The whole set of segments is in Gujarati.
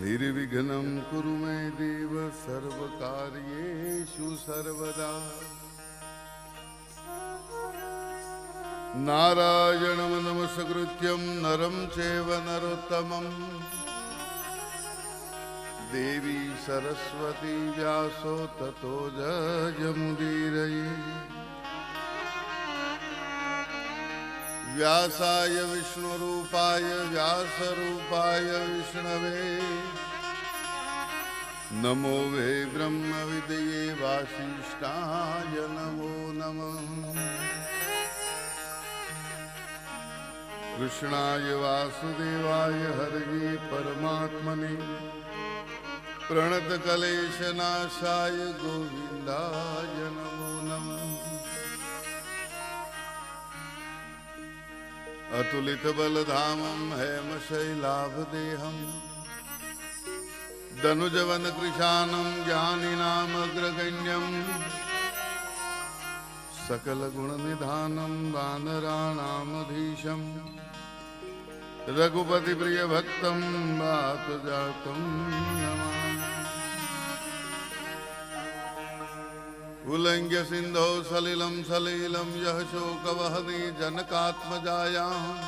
निर्विघ्नं कुरु मे देव सर्वकार्येषु सर्वदा। नारायणं नमस्कृत्यं नरं चैव नरोत्तमं देवी सरस्वती व्यासो ततो जयमुदीरये। व्यासाय विष्णुरूपाय व्यासरूपाय विष्णवे नमो वे ब्रह्मविदये वासिष्ठाय नमो नमः। कृष्णाय वासुदेवाय हरये परमात्मने प्रणतक्लेशनाशाय गोविन्दाय नमो नमः। अतुलितबलधामं हेमशैलाभदेहं दनुजवनकृशानं ज्ञानिनामग्रगण्यं सकलगुणनिधानं वानराणामधीशं रघुपतिप्रियभक्तं वातजातं नमामि। उल्लङ्घ्य सिन्धौ सलिलं सलीलं यः शोकवहने जनकात्मजायाम्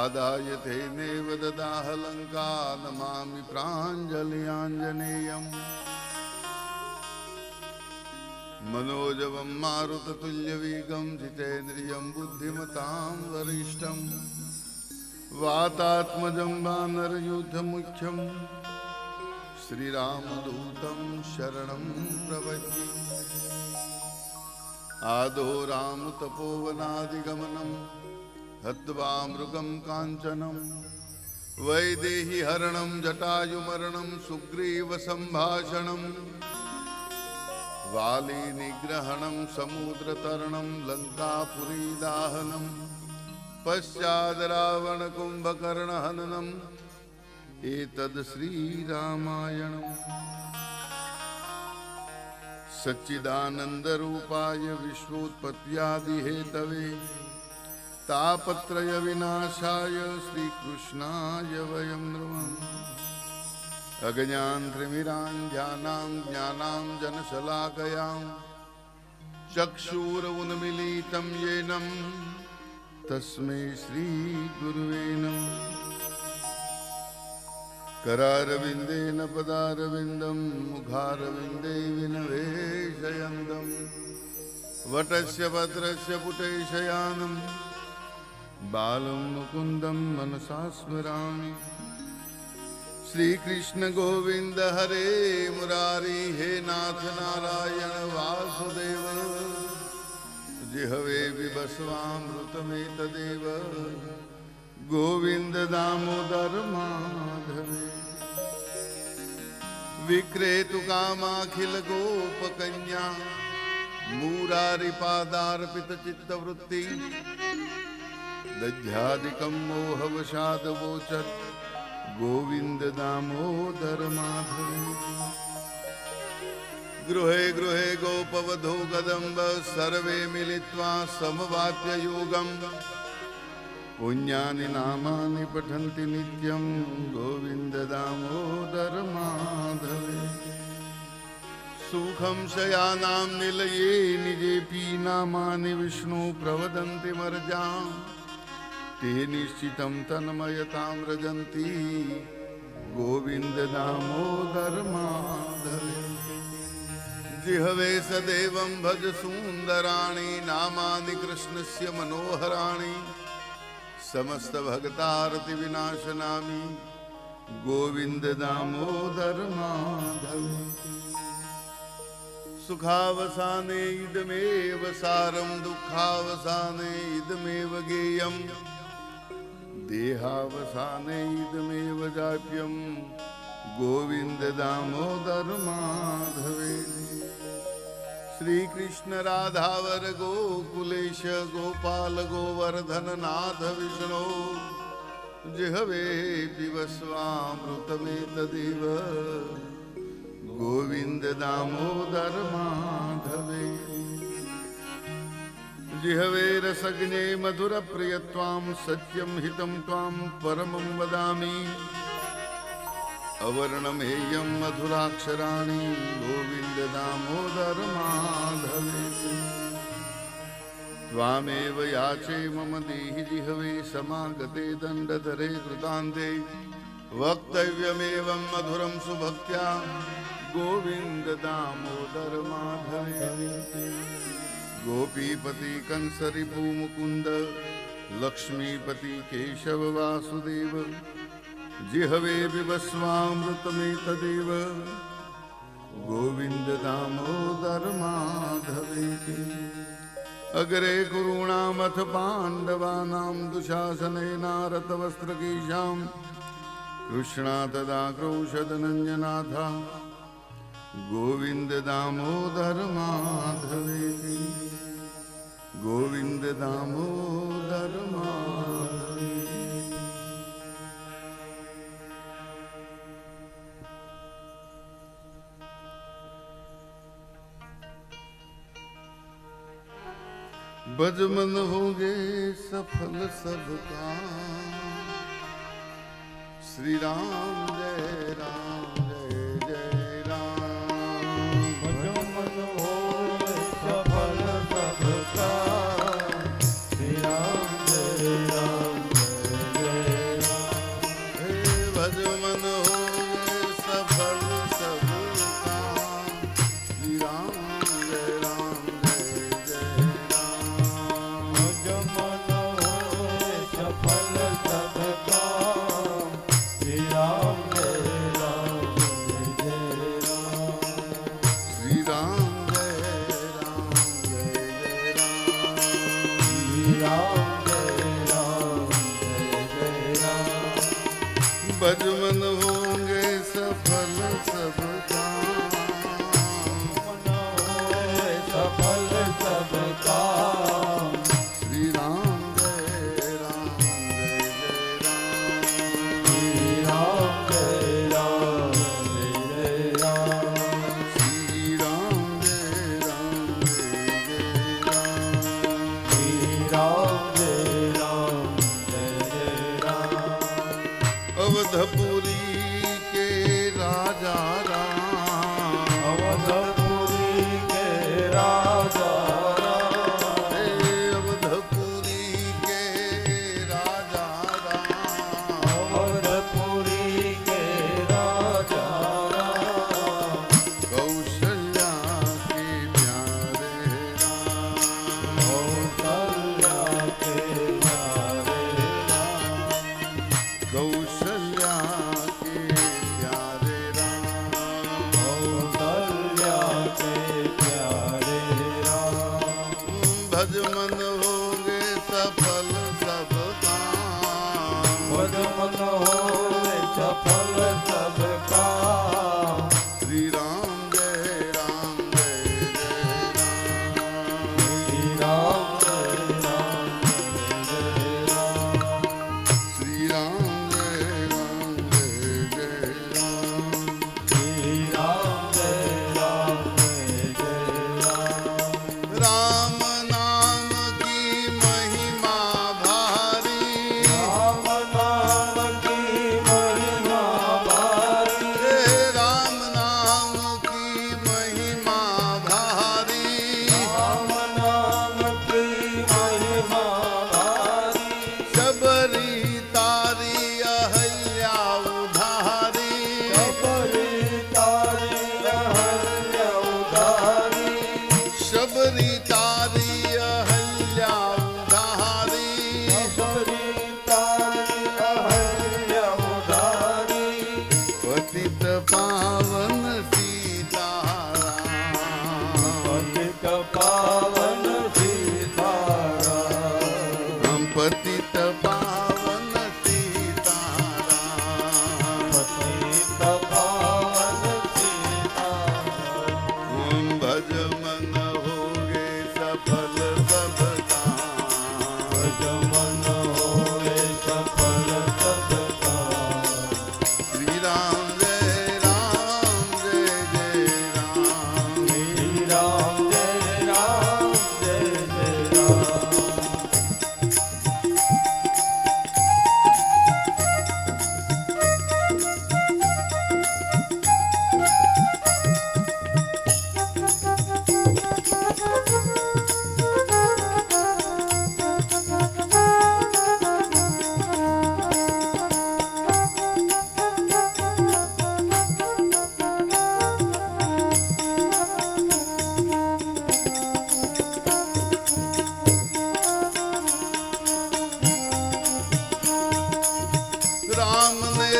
आदाय तेनेव ददाह लङ्का नमामि प्राञ्जलिराञ्जनेयम्। मनोजवं मारुततुल्यवेगं जितेन्द्रियं बुद्धिमतां वरिष्ठं वातात्मजं वानरयूथमुख्यं श्रीरामदूतं शरणं प्रपद्ये। आदौ रामतपोवनादिगमनं हत्वा मृगं काञ्चनं वैदेहीहरणं जटायुमरणं सुग्रीवसम्भाषणं वालीनिग्रहणं समुद्रतरणं लङ्कापुरीदाहनं पश्चाद् रावणकुम्भकर्णहननम् एतद् श्रीरामायणम्। सच्चिदानन्दरूपाय विश्वोत्पत्त्यादिहेतवे तापत्रयविनाशाय श्रीकृष्णाय वयं नमः। अज्ञानतिमिरान्धकारां ज्ञानाञ्जनशलाकयां चक्षुरुन्मीलितं येन तस्मै श्रीगुरुवे नमः। करारविन्देन पदारविन्दं मुखारविन्दे विनिवेशयन्तं वटस्य भद्रस्य पुटे शयानं बालं मुकुन्दं मनसा स्मरामि। श्रीकृष्ण गोविन्द हरे मुरारी हे नाथ नारायण वासुदेव जिहवे विवस्वामृतमेतदेव गोविन्द दामोदर माधवे। विक्रेतुकामाखिल गोपकन्या मूरारिपादार्पितचित्तवृत्ति दध्यादिकं मोहवशादवोचत् गोविन्द दामोदर माधवे। गृहे गृहे गोपवधू कदम्ब सर्वे मिलित्वा समवाप्य योगम् पुण्यानि नामानि पठन्ति नित्यं गोविन्द दामोदर माधवे। सुखं शयानां निलये निजेऽपि नामानि विष्णु प्रवदन्ति मर्जां ते निश्चितं तन्मयतां व्रजन्ति गोविन्द दामोदर माधवे। जिह्वे सदेवं भज सुन्दराणि नामानि कृष्णस्य मनोहराणि समस्त भक्तारति विनाशनामि गोविन्द दामोदर माधवे। सुखावसाने इदमेव सारं दुःखावसाने इदमेव गेयं देहावसाने इदमेव जाप्यं गोविन्द दामोदर माधवे। श्रीकृष्ण राधावर गोकुलेश गोपाल गोवर्धन नाथ विष्णु जिह्वे पिबस्वामृतमेतदेव गोविन्द दामोदर माधवे। जिहवे रसज्ञे मधुरप्रियत्वां सत्यं हितं त्वां परमं वदामि अवर्णमेयं मधुराक्षराणि गोविन्द दामोदर माधवेति त्वामेव याचे मम देहि जिह्वे समागते दण्डधरे कृतान्ते वक्तव्यमेवं मधुरं सुभक्त्या गोविन्द दामोदर माधवेति गोपीपति कंसरिपु मुकुन्द लक्ष्मीपति केशव वासुदेव जिह्वे विवस्वामृतमेतदेव गोविन्द दामोदर माधवेति अग्रे गुरूणामथ पाण्डवानां दुःशासनेनारतवस्त्रकेशां कृष्णा तदा क्रोशदनञ्जनाथा गोविन्द दामोदर माधवेति गोविन्द दामोदर माधवेति। बजमन होंगे सफल सब काम श्री राम जय राम जय जय राम। बजमन होंगे सफल सब काम श्री राम जय राम जय जय राम। हे भजमन होंगे सफल सब काम श्री राम जय राम जय जय राम। बजमन होंगे सफल सब काम श्री राम जय राम जय जय राम। श्री राम जय राम जय जय राम। श्री राम जय राम जय जय राम। बजमन होंगे सफल सब काम सफल सब काम श्री राम जय राम जय जय राम। श्री राम जय राम जय जय राम। श्री राम जय राम जय जय राम। श्री राम जय राम जय जय राम। अवधपुरी के राजा राम अवधपुरी के राजा राम। हे अवधपुरी के राजा राम अवधपुरी के राजा राम। कौशल्या के प्यारे राम कौशल्या के प्यारे राम। कौशल्या के प्यारे राम। कौशल्या के प्यारे राम। भजमन होंगे सफल सब काम बजमन होंगे सफल सब काम श्री राम जय राम जय जय राम। श्री राम जय राम जय जय राम। श्री राम जय राम जय जय राम। श्री राम जय राम जय जय राम। राम नाम की महिमा भारी राम नाम की महिमा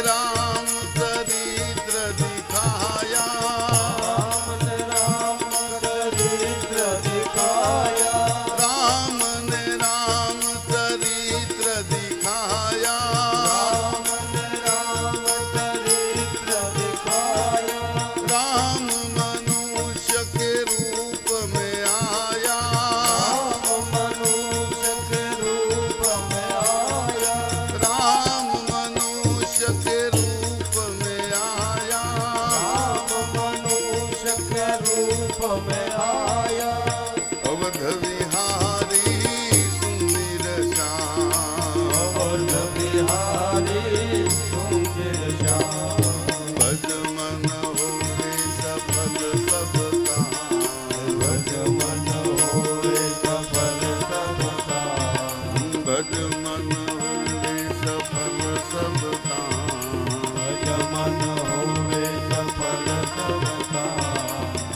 राम चरित्र दिखाया, राम ने राम चरित्र दिखाया, राम ने राम चरित्र दिखाया, राम ने राम चरित्र दिखाया, राम मनुष्य के रूप में आया, राम मनुष्य के रूप में आया, राम मनुष्य के रूप में आया, राम मनुष्य के रूप में आया, अवध विहारी सुंदर श्याम, अवध बिहारी सुंदर श्याम, भज मन होवे सफल सब काम, भज मन होवे सफल सब काम, भज मन होवे सफल सब काम, भज मन होवे सफल सब काम।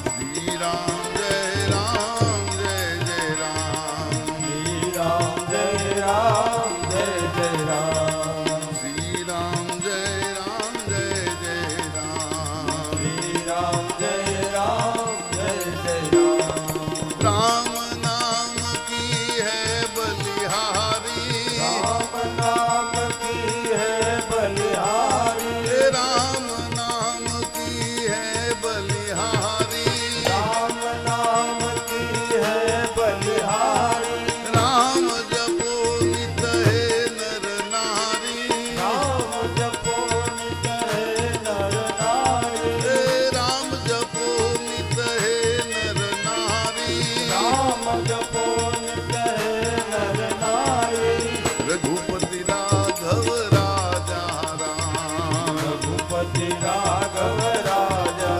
श्री राम जय राम जय जय राम, श्री राम जय राम जय जय राम, श्री राम जय राम जय जय राम, श्री राम जय राम जय जय राम, राम नाम की है बलिहारी, राम नाम की है बलिहारी, राम नाम की है बलिहारी, राम नाम की है बलिहारी, राम जपो नित है नर नारी, राम जपो नित है नर नारी, राम जपो नित है नर नारी, राम जपो नित है नर नारी, रघुपति राघव राजा राम, रघुपति राघव राजा,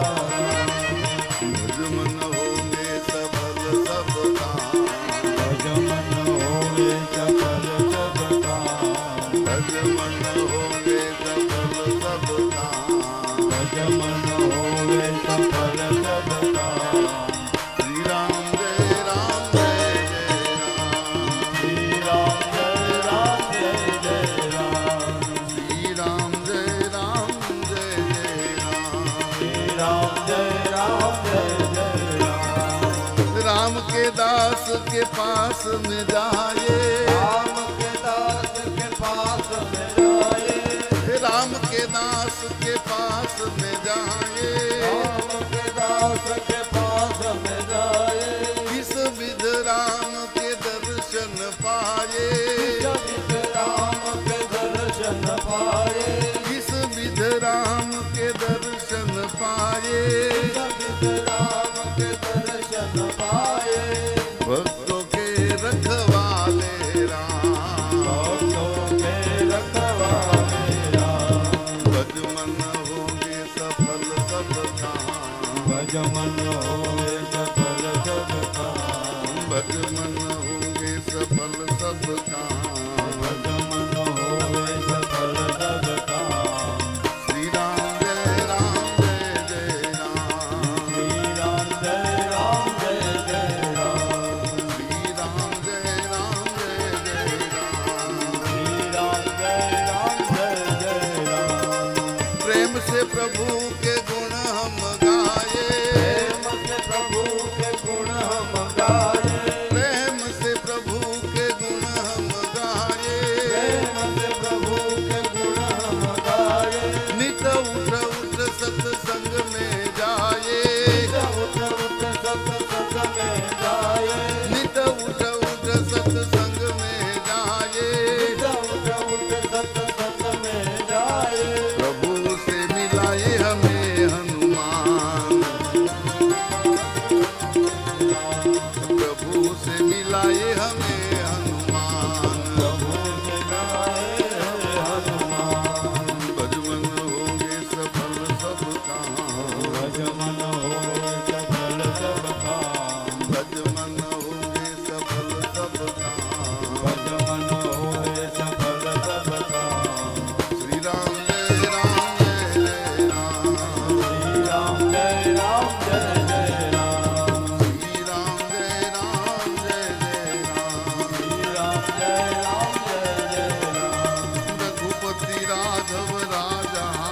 भज मन होंगे सफल सब काम, भज मन होवे सफल सब काम, भज मन होंगे सफल सब काम, भज मन होवे सफल सब काम। श्री राम जय राम जय जय राम, श्री राम जय राम जय जय राम, श्री राम जय राम जय जय राम, श्री राम जय राम जय जय राम, राम के दास के पास में जाए, राम के दास के पास में जाए, राम के दास के पास में जाए, राम के दास के पास में जाए, किस विध राम के दर्शन पाए, जब राम के दर्शन पाए, किस विध राम के दर्शन पाए, जब राम के दर्शन पाए, भक्तों के रखवाले राम, भक्तों के रखवाले राम, भज मन होंगे सफल सब काम, भज मन होवे सफल सब काम, भज मन होंगे सफल सब काम, भज मन होवे सफल सब काम। श्री राम जय राम जय जय राम, श्री राम जय राम जय जय राम, श्री राम जय राम जय जय राम, श्री राम जय राम जय जय राम, प्रेम से प्रभु के गुण हम गाए, प्रेम से प्रभु के गुण हम गाए, प्रेम से प्रभु के गुण हम गाए, प्रेम से प्रभु के गुण हम गाए, नित उठ उठ सत्संग में जाए, उठ उठ सत्संग में जाए, नित उठ उठ सत्संग में जाए, उठ उठ सत्संग में जाए, प्रभु से मिलाए हमें રાઘવ રાજા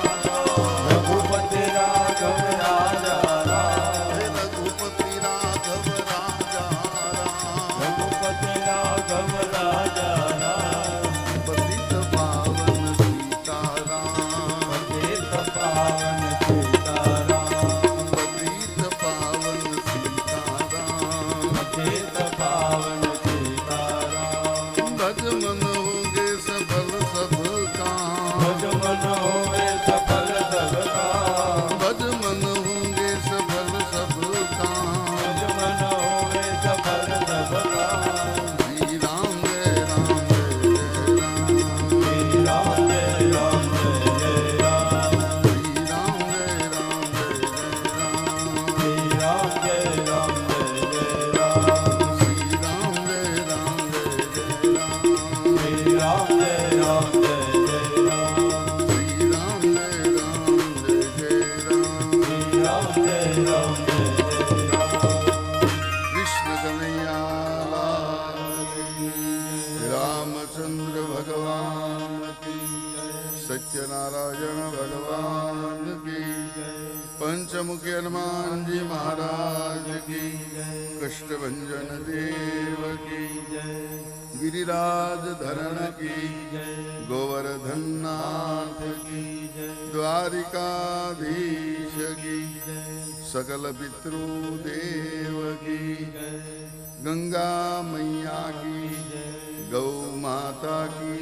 રઘુપતિ રાઘવ રાજા રામ રઘુપતિ રાઘવ રાજા રઘુપતિ રાઘવ રાજા રામ પતિત પાવન સીતારામ પતિત પાવન સીતારામ પતિત પાવન સીતારામ પતિત પાવન સીતારામ ભજ મન હોગે સફલ સબ કામ ભજ મન હોવે સફલ સબ કામ ભજ મન હોગે સફલ સબ કામ ભજ મન હોવે સફલ સબ કામ શ્રી રામ જય રામ જય રામ શ્રી રામ જય રામ જય રામ શ્રી રામ જય રામ જય શ્રી રામ જય રામ જય રામ શ્રી રામ જય રામ જય રામ શ્રી રામ જય રામ જય રામ શ્રી રામ જય રામ જય રામ કૃષ્ણ કનૈયા લાલ કી રામચંદ્ર ભગવાન કી સત્યનારાયણ ભગવાન કી પંચમુખી હનુમાનજી મહારાજ કી કષ્ટભંજન દેવ કી गिरिराज धरण की गोवर्धन नाथ की द्वारिकाधीश की सकल पितृदेव की गंगा मैया की गौ माता की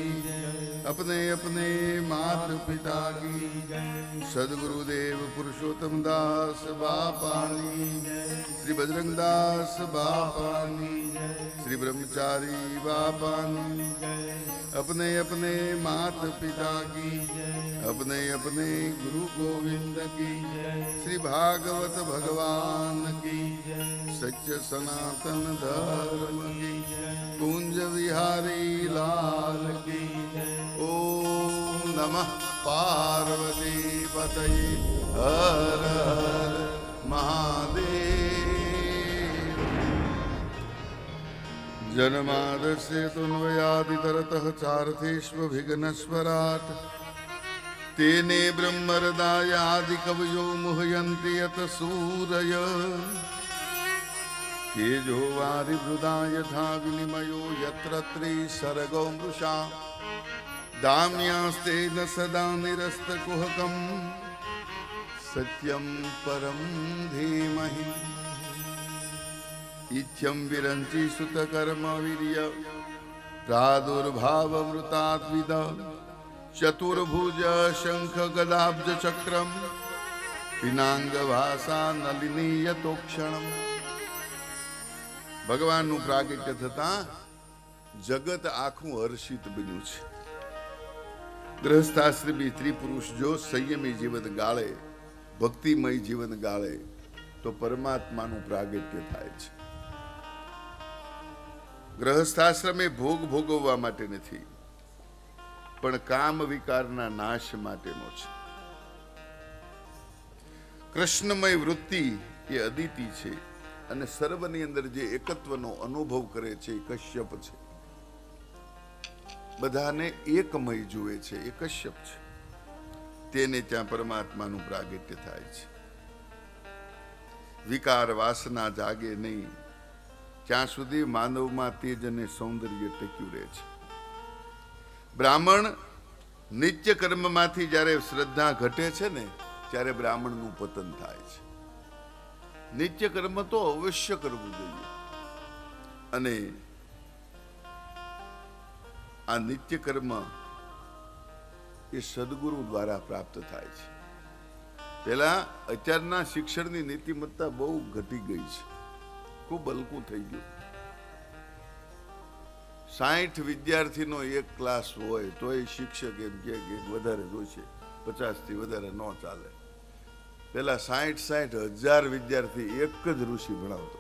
अपने अपने मात पिता की सदगुरुदेव पुरुषोत्तम दास बापानी श्री बजरंग दास बापानी श्री ब्रह्मचारी बापानी अपने अपने मात पिता की अपने अपने गुरु गोविंद की श्री भागवत भगवान की सच्च सनातन धर्म की कुंज विहारी लाल की ओम नमः पार्वती पतये हर हर महादेव जन्मादस्य तुन्वयादितरतः चार्थेष्वभिघ्नस्वराट् तेने ब्रह्महृदायादिकवयो मुह्यन्ति यत सूरय तेजो वारिवृदा यथा विनिमयो यत्र त्रिसर्गो मृषा दाम्यास्तेन सदा निरस्तकुहकं सत्यं परं धीमहि इत्यं विरञ्चि सुतकर्मवीर्य प्रादुर्भावमृताद्विद चतुर्भुज शंख गदाब्ज चक्रम पिनांगभासा नलिनी यतोक्षणम ભગવાનનું પ્રાગટ્ય થતા જગત આખું હર્ષિત બન્યું છે. ગૃહસ્થાશ્રમી સ્ત્રી પુરુષ જો સંયમી જીવન ગાળે, ભક્તિમય જીવન ગાળે તો પરમાત્માનું પ્રાગટ્ય થાય છે. ગૃહસ્થાશ્રમ એ ભોગ ભોગવવા માટે નથી, પણ કામ વિકારના નાશ માટેનો છે. કૃષ્ણમય વૃત્તિ એ અદિતિ છે અને સર્વની અંદર જે એકત્વનો અનુભવ કરે છે એ કશ્યપ છે. બધાને એકમય જુએ છે એ કશ્યપ છે. તેને ત્યાં પરમાત્માનું પ્રાગટ્ય થાય છે. વિકાર વાસના જાગે નહીં ત્યાં સુધી માનવમાં તેજ અને સૌંદર્ય ટક્યું રહે છે. બ્રાહ્મણ નિત્ય કર્મમાંથી જ્યારે શ્રદ્ધા ઘટે છે ને ત્યારે બ્રાહ્મણનું પતન થાય છે. નિત્ય કર્મ તો અવશ્ય કરવું જોઈએ અને આ નિત્ય કર્મ એ સદગુરુ દ્વારા પ્રાપ્ત થાય છે. પહેલા અત્યારના શિક્ષણની નીતિમત્તા બહુ ઘટી ગઈ છે, ખૂબ હલકું થઈ ગયું. 60 વિદ્યાર્થીનો એક ક્લાસ હોય તો એ શિક્ષક એમ કે વધારે જોઈશે, 50 થી વધારે ન ચાલે. પેલા 60,000 વિદ્યાર્થી એક જ ઋષિ ભણાવતો.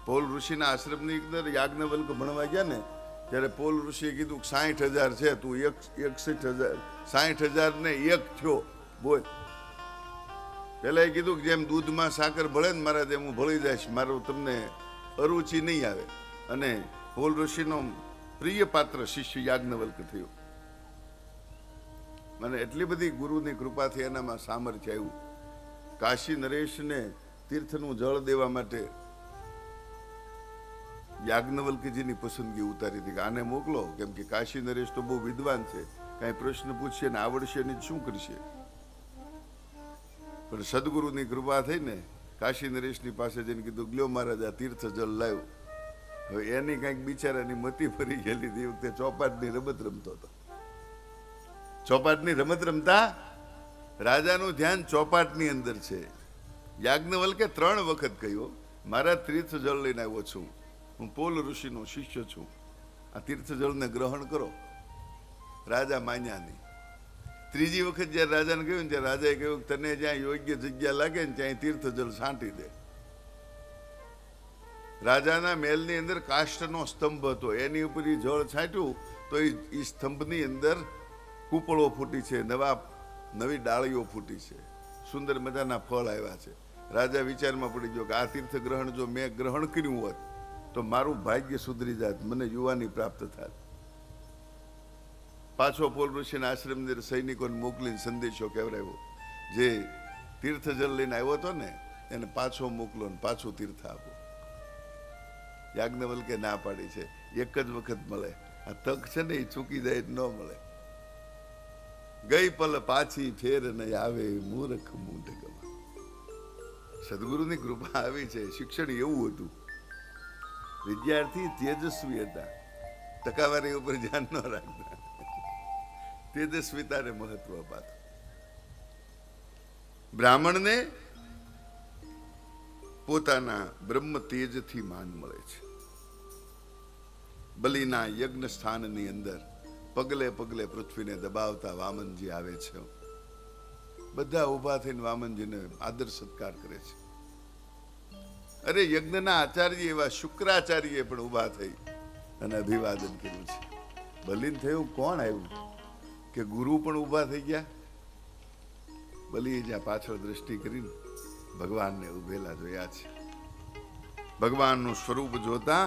પોલ ઋષિના આશ્રમની અંદર યાજ્ઞવલ્ક ભણવા ગયા ને ત્યારે પોલ ઋષિએ કીધું 60,000 છે, તું 60,000 ને એક થયો બોલ. પેલા એ કીધું કે જેમ દૂધમાં સાકર ભળે ને મારા જેમ હું ભળી જઈશ, મારું તમને અરુચિ નહીં આવે. અને પોલ ઋષિનો પ્રિય પાત્ર શિષ્ય યાજ્ઞવલ્ક થયો. મને એટલી બધી ગુરુની કૃપાથી એનામાં સામર્થ્ય આવ્યું. કાશી નરેશને તીર્થનું જળ દેવા માટે યાજ્ઞવલ્ક્યજીની પસંદગી ઉતારી હતી કે આને મોકલો, કેમ કે કાશી નરેશ તો બહુ વિદ્વાન છે, કાંઈ પ્રશ્ન પૂછશે ને આવડશે ને શું કરશે. પણ સદગુરુની કૃપા થઈને કાશી નરેશની પાસે જઈને કીધું, લ્યો મહારાજ આ તીર્થ જળ લાવ્યો. હવે એની કંઈક બિચારાની મતી ફરી ગયેલી તે વખતે ચોપાટની રમત રમતો હતો. ચોપાટની રમત રમતા રાજાનું ધ્યાન ચોપાટની અંદર છે. યાજ્ઞવલ્કે 3 વખત કહ્યું, મારા તીર્થ જળ લઈને આવ્યો છું, હું પોલ ઋષિનો શિષ્ય છું, આ તીર્થ જળને ગ્રહણ કરો. રાજા માન્યા નહીં. ત્રીજી વખત જયારે રાજાને કહ્યું ને, ત્યારે રાજાએ કહ્યું તને જ્યાં યોગ્ય જગ્યા લાગે ને ત્યાં તીર્થ જળ છાંટી દે. રાજાના મહેલની અંદર કાષ્ઠનો સ્તંભ હતો, એની ઉપર જળ છાંટ્યું તો એ સ્તંભની અંદર કૂપળો ફૂટી છે, નવી ડાળીઓ ફૂટી છે, સુંદર મજાના ફળ આવ્યા છે. રાજા વિચારમાં પડી ગયો કે આ તીર્થ ગ્રહણ જો મેં ગ્રહણ કર્યું હોત તો મારું ભાગ્ય સુધરી જાત, મને યુવાની પ્રાપ્ત થાત. પાછો પોલ ઋષિના આશ્રમ અંદર સૈનિકોને મોકલીને સંદેશો કહેવડાવ્યો, જે તીર્થ જળ લઈને આવ્યો હતો ને એને પાછો મોકલો ને પાછું તીર્થ આપો. યાજ્ઞવલ્કે ના પાડી છે, એક જ વખત મળે, આ તક છે ને એ ચૂકી જાય ન મળે. ગઈ પલ પાછી ફેર નહીં આવે, મૂર્ખ મૂંઢ ગમા. સદગુરુની કૃપા આવી છે. શિક્ષણ એવું હતું, વિદ્યાર્થી તેજસ્વી હતા, ટકાવારી ઉપર ધ્યાન ન રાખતા, તેજસ્વીતાને મહત્વ અપાતું. બ્રાહ્મણને પોતાના બ્રહ્મ તેજથી માન મળે છે. બલિના યજ્ઞ સ્થાનની અંદર પગલે પગલે પૃથ્વીને દબાવતા વામનજી આવે છે. બધા ઉભા થઈને વામનજીને આદર સત્કાર કરે છે. અરે યજ્ઞના આચાર્ય એવા શુક્રાચાર્ય પણ ઉભા થઈ અને અભિવાદન કર્યું છે. બલિને થયું કોણ આવ્યું કે ગુરુ પણ ઉભા થઈ ગયા. બલિએ જ્યાં પાછળ દ્રષ્ટિ કરીને ભગવાનને ઉભેલા જોયા છે. ભગવાનનું સ્વરૂપ જોતા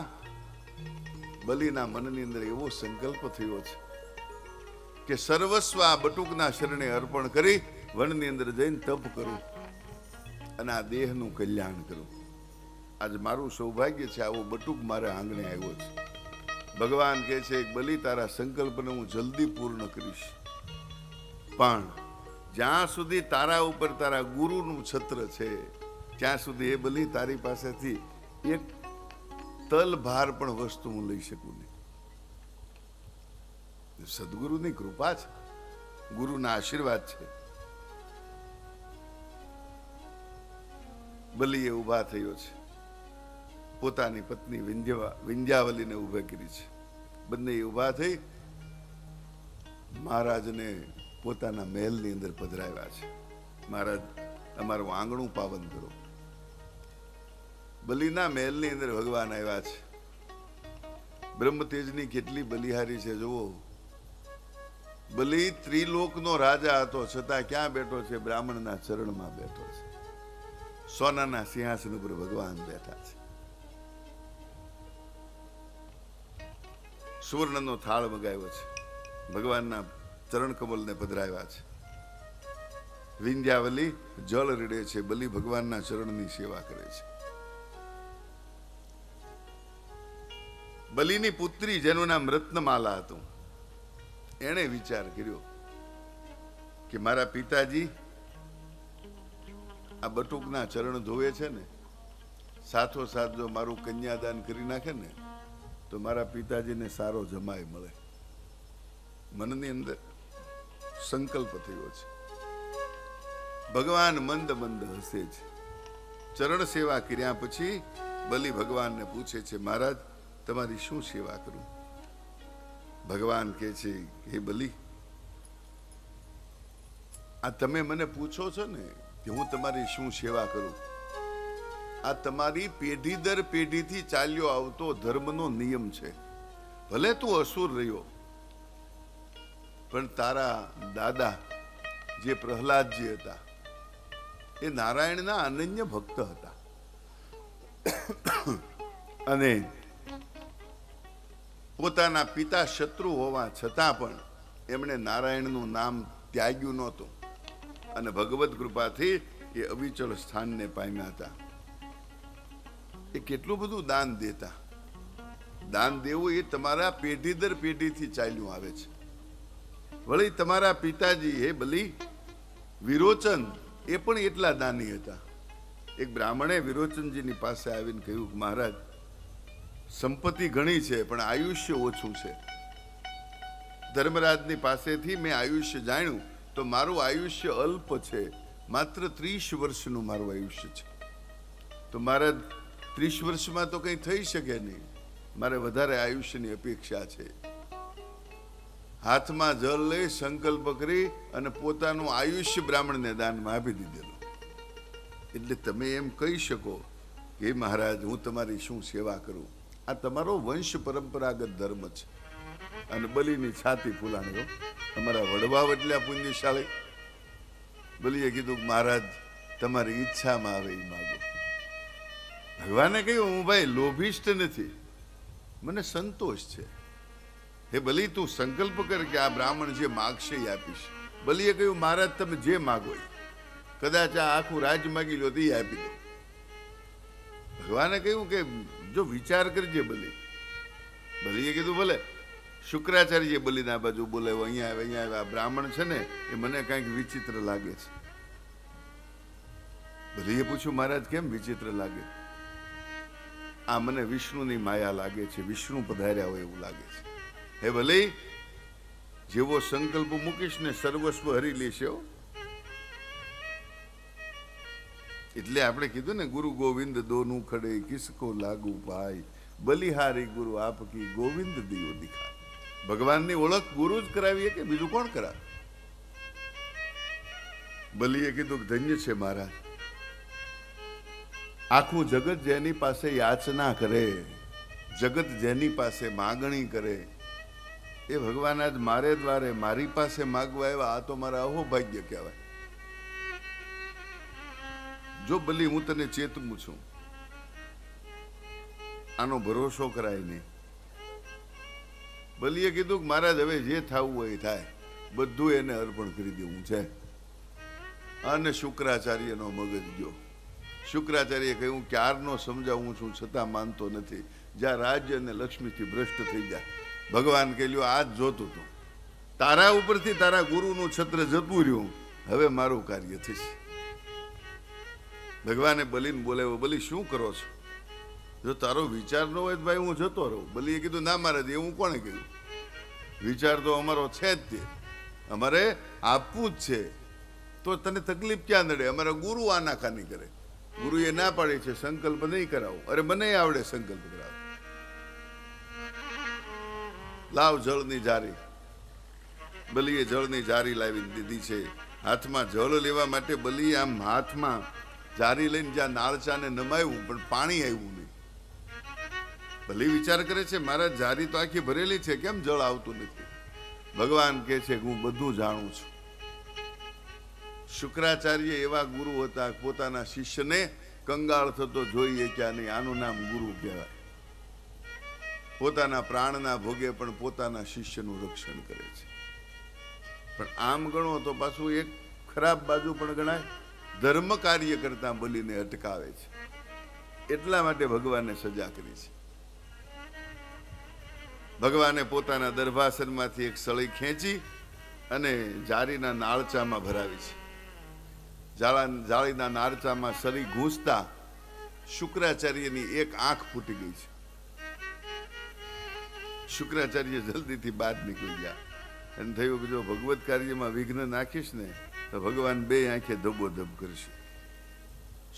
બલિના મનની અંદર એવો સંકલ્પ થયો છે કે સર્વસ્વ આ બટુકના શરણે અર્પણ કરી વનની અંદર જઈને તપ કરું અને આ દેહનું કલ્યાણ કરું. આજ મારું સૌભાગ્ય છે, આવો બટુક મારા આંગણે આવ્યો છે. ભગવાન કહે છે, બલિ તારા સંકલ્પને હું જલ્દી પૂર્ણ કરીશ, પણ જ્યાં સુધી તારા ઉપર તારા ગુરુનું છત્ર છે ત્યાં સુધી એ બલિ તારી પાસેથી એક તલ ભાર પણ વસ્તુ હું લઈ શકું નહીં. સદગુરુની કૃપા છે, ગુરુના આશીર્વાદ છે. બલિએ ઉભા થયો છે, પોતાની પત્ની વિંધ્યાવલીને ઉભા કરી છે. બંને ઉભા થઈ મહારાજને પોતાના મહેલની અંદર પધરાવ્યા છે. મહારાજ અમારું આંગણું પાવન કરો. બલિના મહેલની અંદર ભગવાન આવ્યા છે. બ્રહ્મ તેજની કેટલી બલિહારી છે જુઓ. બલિ ત્રિલોકનો રાજા હતો, છતાં ક્યાં બેઠો છે? બ્રાહ્મણના ચરણમાં બેઠો છે. સોનાના સિંહાસન ઉપર ભગવાન બેઠા છે. સુવર્ણનો થાળ મગાવ્યો છે, ભગવાનના ચરણ કમલને પધરાવ્યા છે. વિંધ્યાવલી જળ રેડે છે, બલિ ભગવાનના ચરણની સેવા કરે છે. બલિની પુત્રી જેનું નામ રત્નમાલા હતું, એણે વિચાર કર્યો કે મારા પિતાજી આ બટુકના ચરણ ધોવે છે ને, સાથોસાથ જો મારું કન્યાદાન કરી નાખે ને તો મારા પિતાજીને સારો જમાય મળે. મનની અંદર સંકલ્પ થયો છે. ભગવાન મંદ મંદ હસે છે. ચરણ સેવા કર્યા પછી બલિ ભગવાનને પૂછે છે, મહારાજ તમારી શું સેવા કરું? ભગવાન કહે છે, હે બલિ, આ તમે મને પૂછો છો ને કે હું તમારી શું સેવા કરું, આ તમારી પેઢી દર પેઢીથી ચાલ્યો આવતો ધર્મનો નિયમ છે. ભલે તું અસુર રહ્યો, પણ તારા દાદા જે પ્રહલાદજી હતા એ નારાયણના અનન્ય ભક્ત હતા અને પોતાના પિતા શત્રુ હોવા છતાં પણ એમણે નારાયણનું નામ ત્યાગ્યું નહોતું અને ભગવત કૃપાથી એ અવિચળ સ્થાનને પામ્યા હતા. એ કેટલું બધું દાન દેતા. દાન દેવું એ તમારા પેઢી દર પેઢીથી ચાલ્યું આવે છે. વળી તમારા પિતાજી હે બલી વિરોચન એ પણ એટલા દાની હતા. એક બ્રાહ્મણે વિરોચનજીની પાસે આવીને કહ્યું કે મહારાજ, સંપત્તિ ઘણી છે પણ આયુષ્ય ઓછું છે. ધર્મરાજની પાસેથી મેં આયુષ્ય જાણ્યું તો મારું આયુષ્ય અલ્પ છે, માત્ર 30 વર્ષનું મારું આયુષ્ય છે. તો મહારાજ 30 વર્ષમાં તો કંઈ થઈ શકે નહીં, મારે વધારે આયુષ્યની અપેક્ષા છે. હાથમાં જળ લઈ સંકલ્પ કરી અને પોતાનું આયુષ્ય બ્રાહ્મણને દાનમાં આપી દીધેલું. એટલે તમે એમ કહી શકો કે મહારાજ હું તમારી શું સેવા કરું, આ તમારો વંશ પરંપરાગત ધર્મ છે. અને બલીની છાતી ફૂલાણી, તમારા વડવા વડલા પુણ્યશાળી. બલીએ કીધું મહારાજ તમારી ઈચ્છામાં આવે એ માગો. ભગવાને કહ્યું હું ભાઈ લોભિષ્ઠ નથી, મને સંતોષ છે. હે બલી તું સંકલ્પ કર કે આ બ્રાહ્મણ જે માગશે એ આપીશ. બલીએ કહ્યું મહારાજ તમે જે માગો એ, કદાચ આ આખું રાજ માગી લો તો એ આપી દો. ભગવાને કહ્યું કે જો વિચાર કરજે બલી. બલીએ કીધું ભલે. શુક્રાચાર્ય બલીના બાજુ બોલાવ્યો, અહીંયા આવે અહીંયા આવે. આ બ્રાહ્મણ છે ને એ મને કંઈક વિચિત્ર લાગે છે. બલીએ પૂછ્યું મહારાજ કેમ વિચિત્ર લાગે? આ મને વિષ્ણુની માયા લાગે છે, વિષ્ણુ પધાર્યા હોય એવું લાગે છે. હે ભલે જેવો સંકલ્પ મૂકીશ ને સર્વસ્વ હરી લેશે. એટલે આપણે કીધું ને ગુરુ ગોવિંદ દોનું ખડે કિસકો લાગુ ભાઈ, બલિહારી ગુરુ આપકી ગોવિંદ દિયો દિખાય. ભગવાનની ઓળખ ગુરુ જ કરાવીએ કે બીજું કોણ કરાવે? બલીએ કીધું કે ધન્ય છે મહારાજ, આખું જગત જેની પાસે યાચના કરે, જગત જેની પાસે માગણી કરે, એ ભગવાન આજ મારે દ્વારે મારી પાસે માગવા આવ્યા. આ તો મારા અહોભાગ્ય કહેવાય. જો બલી હું તને ચેતવું છું, આનો ભરોસો કરાય નહીં. બલીએ કીધું કે મહારાજ હવે જે થવું હોય થાય, બધું એને અર્પણ કરી દેવું છે. અને શુક્રાચાર્યનો મગજ ગયો. શુક્રાચાર્યએ કહ્યું ક્યારનો સમજાવું છું છતાં માનતો નથી. જ્યાં રાજ્ય અને લક્ષ્મીથી ભ્રષ્ટ થઈ જાય. ભગવાન કહ્યું આજ જોતું હતું, તારા ઉપરથી તારા ગુરુનું છત્ર જતું રહ્યું, હવે મારું કાર્ય થશે. ભગવાને બલીને બોલાવ્યો, બલી શું કરો છો? જો તારો વિચાર ન હોય તો ભાઈ હું જતો રહું. બલીએ કીધું ના મહારાજ એવું કોણે કહ્યું? વિચાર તો અમારો છે જ તે, અમારે આપવું જ છે. તો તને તકલીફ ક્યાં નડે? અમારા ગુરુ આનાકાની કરે. ગુરુએ ના પાડી છે સંકલ્પ નહીં કરાવો. અરે મને આવડે સંકલ્પ કરાવો. લાવ જળની જારી. બલીએ જળની જારી લાવી દીધી છે. હાથમાં જળ લેવા માટે બલીએ આમ હાથમાં જારી લઈને જ્યાં નાળચાને નમાયું પણ પાણી આવ્યું નહીં. ભલી વિચાર કરે છે મારા જારી તો આખી ભરેલી છે, કેમ જળ આવતું નથી? ભગવાન કહે છે હું બધું જાણું છું. શુક્રાચાર્ય એવા ગુરુ હતા, પોતાના શિષ્યને કંગાળ થતો જોઈએ ક્યાં નહીં. આનું નામ ગુરુ કહેવાય. પોતાના પ્રાણના ભોગે પણ પોતાના શિષ્યનું રક્ષણ કરે છે. પણ આમ ગણો તો પાછું એક ખરાબ બાજુ પણ ગણાય. ધર્મ કાર્ય કરતા બલીને અટકાવે છે. એટલા માટે ભગવાને સજા કરી છે. ભગવાને પોતાના દર્ભાસનમાંથી એક સળી ખેંચી અને જારીના નાળચામાં ભરાવી છે. જાળીના નાળચામાં સળી ઘૂંસતા શુક્રાચાર્યની એક આંખ ફૂટી ગઈ છે. શુક્રાચાર્ય જલ્દીથી બહાર નીકળી ગયા અને થયું કે જો ભગવત કાર્યમાં વિઘ્ન નાખીશ ને તો ભગવાન બે આંખે ધબોધબ કરશે.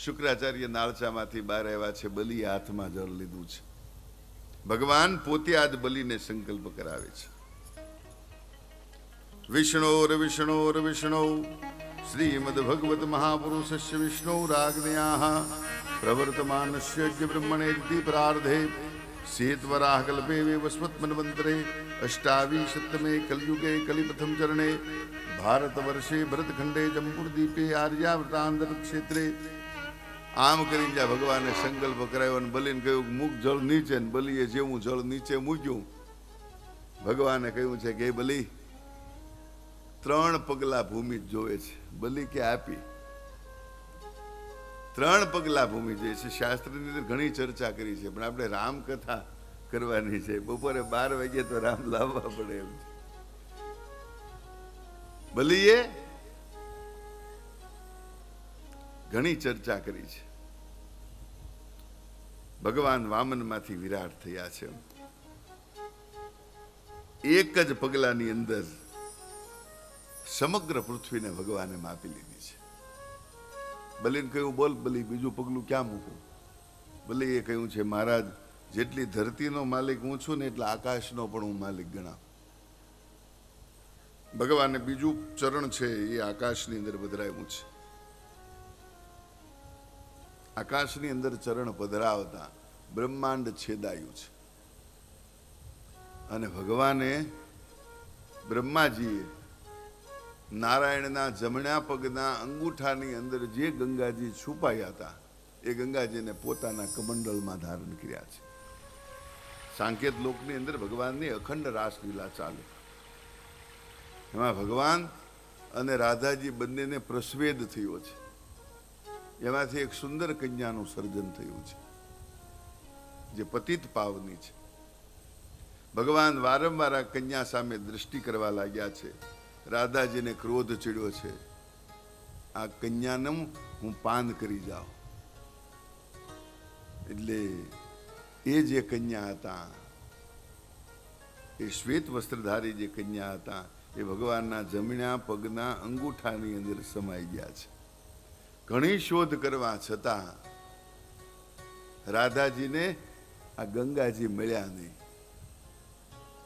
શુક્રાચાર્ય નાળચામાંથી બહાર આવ્યા છે. બલીએ હાથમાં જળ લીધું છે. ભગવાન પોતે આજ બલીને સંકલ્પ કરાવે છે. વિષ્ણોર વિષ્ણોર વિષ્ણુ શ્રીમદ ભગવત મહાપુરુષસ્ય વિષ્ણોરાજ્ઞયા પ્રવર્તમાનસ્ય બ્રહ્મણેતિ પ્રાર્ધે શેતવરાહ કલ્પે વસ્મત્મન્વંતરે અષ્ટાવિશતમે કલયુગે કલિપ્રથમ ચરણે ભારત વર્ષે ભરતખંડે જંબુરદીપે આર્યાવૃતાંતર ક્ષેત્રે. આમ કરીને જ્યાં ભગવાને સંકલ્પ કરાયો અને બલીને કહ્યું મૂક જળ નીચે. ને બલીએ જેવું જળ નીચે મૂક્યું, ભગવાને કહ્યું છે કે બલી 3 પગલા ભૂમિ જ જોવે છે. બલિ કે આપી 3 પગલા ભૂમિ જોઈએ છે. શાસ્ત્રની અંદર ઘણી ચર્ચા કરી છે, પણ આપણે રામકથા કરવાની છે. બપોરે 12 વાગે તો રામ લાવવા પડે એમ છે. બલિએ ઘણી ચર્ચા કરી છે. ભગવાન વામનમાંથી વિરાટ થયા છે. એક જ પગલાની અંદર સમગ્ર પૃથ્વીને ભગવાને માપી લીધી છે. બલિને કહ્યું, બોલ બલિ, બીજું પગલું ક્યાં મૂકું? બલિએ કહ્યું છે, મહારાજ, જેટલી ધરતીનો માલિક હું છું ને એટલા આકાશનો પણ હું માલિક ગણાવ. ભગવાને બીજું ચરણ છે એ આકાશની અંદર પધરાવ્યું છે. આકાશની અંદર ચરણ પધરાવતા બ્રહ્માંડ છેદાયું છે. અને ભગવાને બ્રહ્માજીએ નારાયણના જમણા પગના અંગૂઠાની અંદર જે ગંગાજી છુપાયા હતા એ ગંગાજીને પોતાના કમંડલમાં ધારણ કર્યા છે. સાંકેત લોકની અંદર ભગવાનની અખંડ રાસલીલા ચાલે. એમાં ભગવાન અને રાધાજી બંનેને પ્રસ્વેદ થયો છે. એમાંથી એક સુંદર કન્યાનું સર્જન થયું છે જે પતિત પાવની છે. ભગવાન વારંવાર આ કન્યા સામે દ્રષ્ટિ કરવા લાગ્યા છે. રાધાજીને ક્રોધ ચડ્યો છે, આ કન્યાનું હું પાન કરી જાઉં. એટલે એ જે કન્યા હતા, એ શ્વેત વસ્ત્રધારી જે કન્યા હતા, એ ભગવાનના જમણા પગના અંગૂઠાની અંદર સમાઈ ગયા છે. ઘણી શોધ કરવા છતાં રાધાજીને આ ગંગાજી મળ્યા નહીં.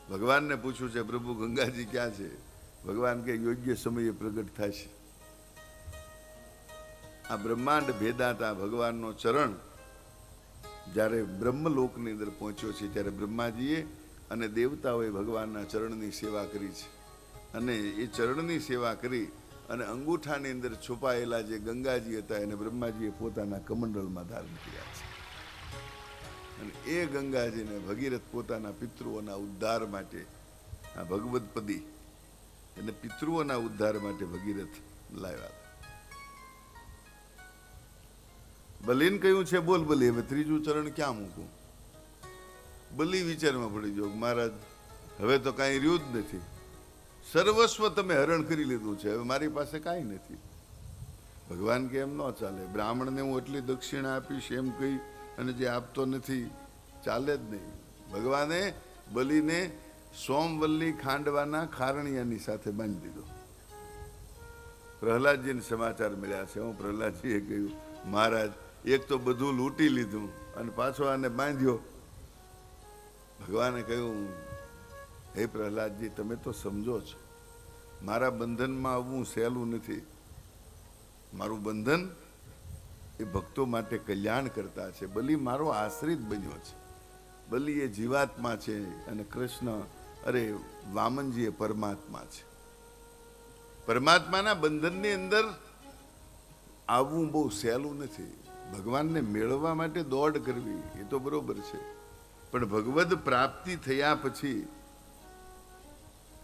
ભગવાનને પૂછ્યું છે, પ્રભુ ગંગાજી ક્યાં છે? ભગવાન કે યોગ્ય સમયે પ્રગટ થશે. આ બ્રહ્માંડ ભેદાતા ભગવાનનો ચરણ જ્યારે બ્રહ્મલોકની અંદર પહોંચ્યો છે ત્યારે બ્રહ્માજીએ અને દેવતાઓએ ભગવાનના ચરણની સેવા કરી છે. અને એ ચરણની સેવા કરી અને અંગૂઠાની અંદર છુપાયેલા જે ગંગાજી હતા એને બ્રહ્માજીએ પોતાના કમંડળમાં ધારણ કર્યા છે. અને એ ગંગાજીને ભગીરથ પોતાના પિતૃઓના ઉદ્ધાર માટે, આ ભગવદપદી એને પિતૃઓના ઉદ્ધાર માટે ભગીરથ લાવ્યા. બલિને કહ્યું છે, બોલ બલિ, હવે ત્રીજું ચરણ ક્યાં મૂકું? બલિ વિચારમાં પડી ગયો, મહારાજ હવે તો કાંઈ રહ્યું જ નથી. સર્વસ્વ તમે હરણ કરી લીધું છે, હવે મારી પાસે કાંઈ નથી. ભગવાન કે એમ ન ચાલે. બ્રાહ્મણને હું એટલી દક્ષિણા આપીશ એમ કહી અને જે આપતો નથી, ચાલે જ નહીં. ભગવાને બલિને સોમવલ્લી ખાંડવાના ખારણિયાની સાથે બાંધી દીધો. પ્રહલાદજીને સમાચાર મળ્યા છે. હું પ્રહલાદજીએ કહ્યું, મહારાજ એક તો બધું લૂંટી લીધું અને પાછો આને બાંધ્યો. ભગવાને કહ્યું, હે પ્રહલાદજી, તમે તો સમજો છો મારા બંધનમાં આવવું સહેલું નથી. મારું બંધન એ ભક્તો માટે કલ્યાણ કરતા છે. બલિ મારો આશ્રિત બન્યો છે. બલિ એ જીવાત્મા છે અને કૃષ્ણ, અરે વામનજી એ પરમાત્મા છે. પરમાત્માના બંધનની અંદર આવવું બહુ સહેલું નથી. ભગવાનને મેળવવા માટે દોડ કરવી એ તો બરોબર છે, પણ ભગવદ પ્રાપ્તિ થયા પછી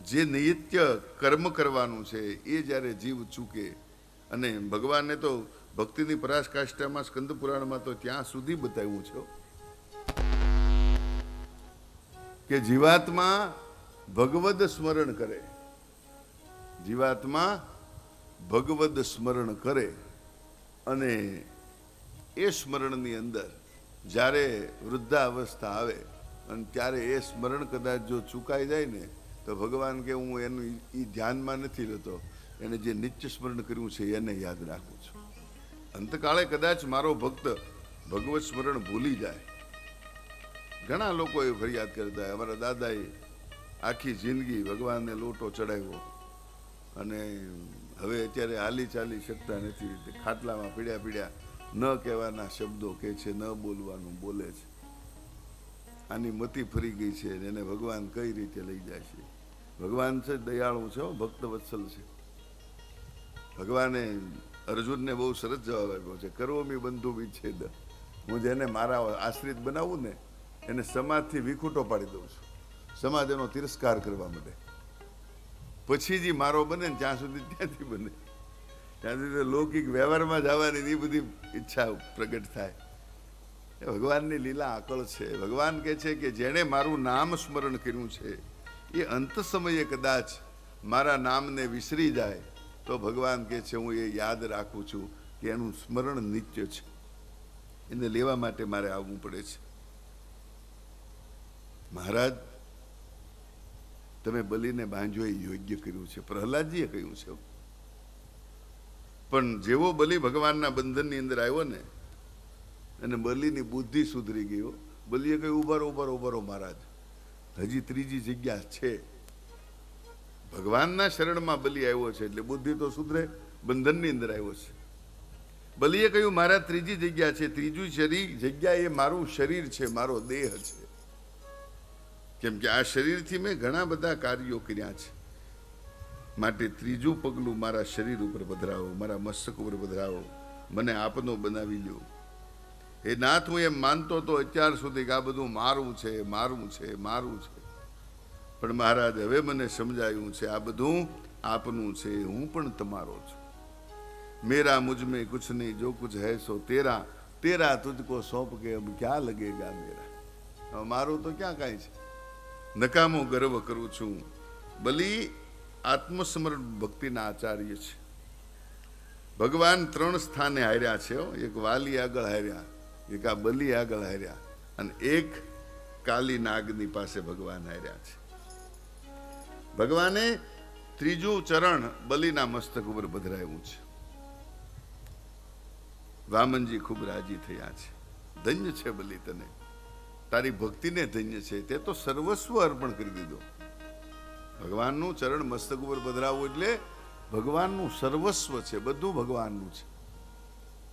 જે નિત્ય કર્મ કરવાનું છે એ જ્યારે જીવ ચૂકે, અને ભગવાનને તો ભક્તિની પરાકાષ્ઠામાં સ્કંદ પુરાણમાં તો ત્યાં સુધી બતાવ્યું છે કે જીવાત્મા ભગવદ સ્મરણ કરે. જીવાત્મા ભગવદ સ્મરણ કરે અને એ સ્મરણની અંદર જ્યારે વૃદ્ધાવસ્થા આવે અને ત્યારે એ સ્મરણ કદાચ જો ચૂકાઈ જાય ને તો ભગવાન કે હું એનું એ ધ્યાનમાં નથી લેતો, એને જે નિત્ય સ્મરણ કર્યું છે એને યાદ રાખું છું. અંતકાળે કદાચ મારો ભક્ત ભગવત સ્મરણ ભૂલી જાય. ઘણા લોકોએ ફરિયાદ કરતા, અમારા દાદાએ આખી જિંદગી ભગવાનને લોટો ચડાવ્યો અને હવે અત્યારે હાલી ચાલી શકતા નથી. ખાટલામાં પીડ્યા ન કહેવાના શબ્દો કહે છે, ન બોલવાનું બોલે છે. આની મતિ ફરી ગઈ છે એને ભગવાન કઈ રીતે લઈ જાય છે? ભગવાન છે દયાળુ છે, ભક્ત વત્સલ છે. ભગવાને અર્જુનને બહુ સરસ જવાબ આપ્યો છે, કરોમી બંધુ વિચ્છેદ. હું જેને મારા આશ્રિત બનાવું ને એને સમાજથી વિખૂટો પાડી દઉં છું. સમાજ એનો તિરસ્કાર કરવા માંડે. પછી જે મારો બને ને ત્યાં સુધી ત્યાંથી બને, ત્યાં સુધી લૌકિક વ્યવહારમાં જવાની એ બધી ઈચ્છા પ્રગટ થાય. એ ભગવાનની લીલા આકળ છે. ભગવાન કહે છે કે જેણે મારું નામ સ્મરણ કર્યું છે એ અંત સમયે કદાચ મારા નામને વિસરી જાય તો ભગવાન કહે છે હું એ યાદ રાખું છું કે એનું સ્મરણ નિત્ય છે. એને લેવા માટે મારે આવવું પડે છે. મહારાજ તમે બલિને બાંધ્યો એ યોગ્ય કર્યું છે, પ્રહલાદજીએ કહ્યું છે. પણ જેવો બલિ ભગવાનના બંધનની અંદર આવ્યો ને અને બલિની બુદ્ધિ સુધરી ગયો, બલિએ કહ્યું ઉભારો ઉભારો ઉભારો મહારાજ, હજી ત્રીજી જગ્યા છે. ભગવાનના શરણમાં બલિ આવ્યો છે એટલે બુદ્ધિ તો સુધરે, બંધનની અંદર આવ્યો છે. બલિએ કહ્યું મારા ત્રીજી જગ્યા છે, ત્રીજું જગ્યા એ મારું શરીર છે, મારો દેહ છે. કેમ કે આ શરીરથી મેં ઘણા બધા કાર્યો કર્યા છે, માટે ત્રીજું પગલું મારા શરીર ઉપર પધરાવો, મારા મસ્તક ઉપર પધરાવો, મને આપનો બનાવી લ્યો. એ નાથ હું એમ માનતો તો અત્યાર સુધી કે આ બધું મારું છે મારું છે મારું છે, પણ મહારાજ હવે મને સમજાયું છે આ બધું આપનું છે, હું પણ તમારો છું. મેરા મુझ में कुछ नहीं, जो कुछ है सो तेरा, तेरा तुझको सौंप के अब क्या लगेगा मेरा. મારું તો ક્યાં કાંઈ છે, નકામો ગર્વ કરું છું. બલિ આત્મસમર્પણ ભક્તિના આચાર્ય છે. ભગવાન 3 સ્થાને હાર્યા છે. એક વાલી આગળ હાર્યા, એક આ બલિ આગળ હાર્યા, અને એક કાલી નાગની પાસે ભગવાન હાર્યા છે. ભગવાને ત્રીજું ચરણ બલિના મસ્તક ઉપર પધરાવ્યું છે. વામનજી ખૂબ રાજી થયા છે. ધન્ય છે બલિ તને, તારી ભક્તિને ધન્ય છે, તે તો સર્વસ્વ અર્પણ કરી દીધો. ભગવાનનું ચરણ મસ્તક ઉપર પધરાવવું એટલે ભગવાનનું સર્વસ્વ છે, બધું ભગવાનનું છે.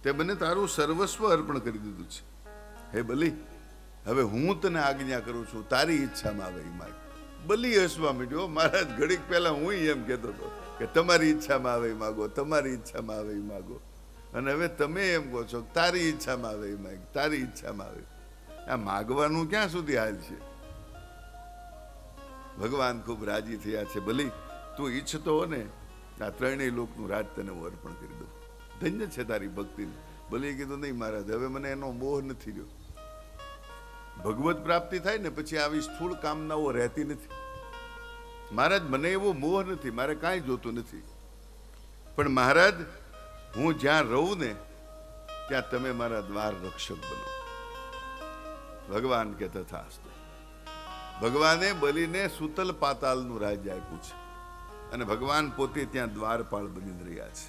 તે મને તારું સર્વસ્વ અર્પણ કરી દીધું છે. હે બલિ, હવે હું તને આજ્ઞા કરું છું, તારી ઈચ્છામાં આવે એ માગ. બલિ હસવા માંડ્યો. મહારાજ ઘડીક પહેલા હું એમ કહેતો હતો કે તમારી ઈચ્છામાં આવે એ માગો, તમારી ઈચ્છામાં આવે એ માગો, અને હવે તમે એમ કહો છો તારી ઈચ્છામાં આવે એ માગ, તારી ઈચ્છામાં આવે. આ માગવાનું ક્યાં સુધી હાલ છે? ભગવાન ખૂબ રાજી થયા છે. બલિ તું ઈચ્છતો હો ને આ ત્રણેય લોકનું રાજ તને હું અર્પણ કરી દઉં. ધન્ય છે તારી ભક્તિને. બલિએ કીધું નહીં મહારાજ, હવે મને એનો મોહ નથી રહ્યો. ભગવત પ્રાપ્તિ થાય ને પછી આવી સ્થૂળ કામનાઓ રહેતી નથી. મહારાજ મને એવો મોહ નથી, મારે કાંઈ જોતું નથી, પણ મહારાજ હું જ્યાં રહું ને ત્યાં તમે મારા દ્વાર રક્ષક બનો. ભગવાન કે તથાસ્તુ. ભગવાને બલિને સુતલ પાતાલનું રાજ્ય આપ્યું છે, અને ભગવાન પોતે ત્યાં દ્વારપાળ બની રહ્યા છે.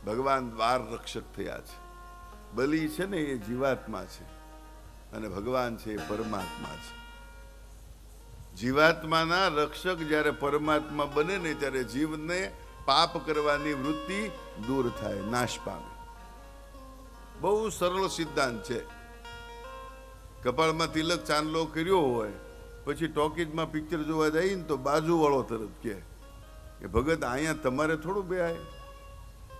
ભગવાન દ્વાર રક્ષક થયા છે. બલિ છે ને એ જીવાત્મા છે, અને ભગવાન છે એ પરમાત્મા છે. જીવાત્માના રક્ષક જ્યારે પરમાત્મા બને ને ત્યારે જીવને પાપ કરવાની વૃત્તિ દૂર થાય, નાશ પામે. બહુ સરળ સિદ્ધાંત છે. કપાળમાં તિલક ચાંદલો કર્યો હોય પછી ટોકીજમાં પિક્ચર જોવા જાય ને તો બાજુવાળો તરત કે ભગત અહીંયા તમારે થોડું બે આય,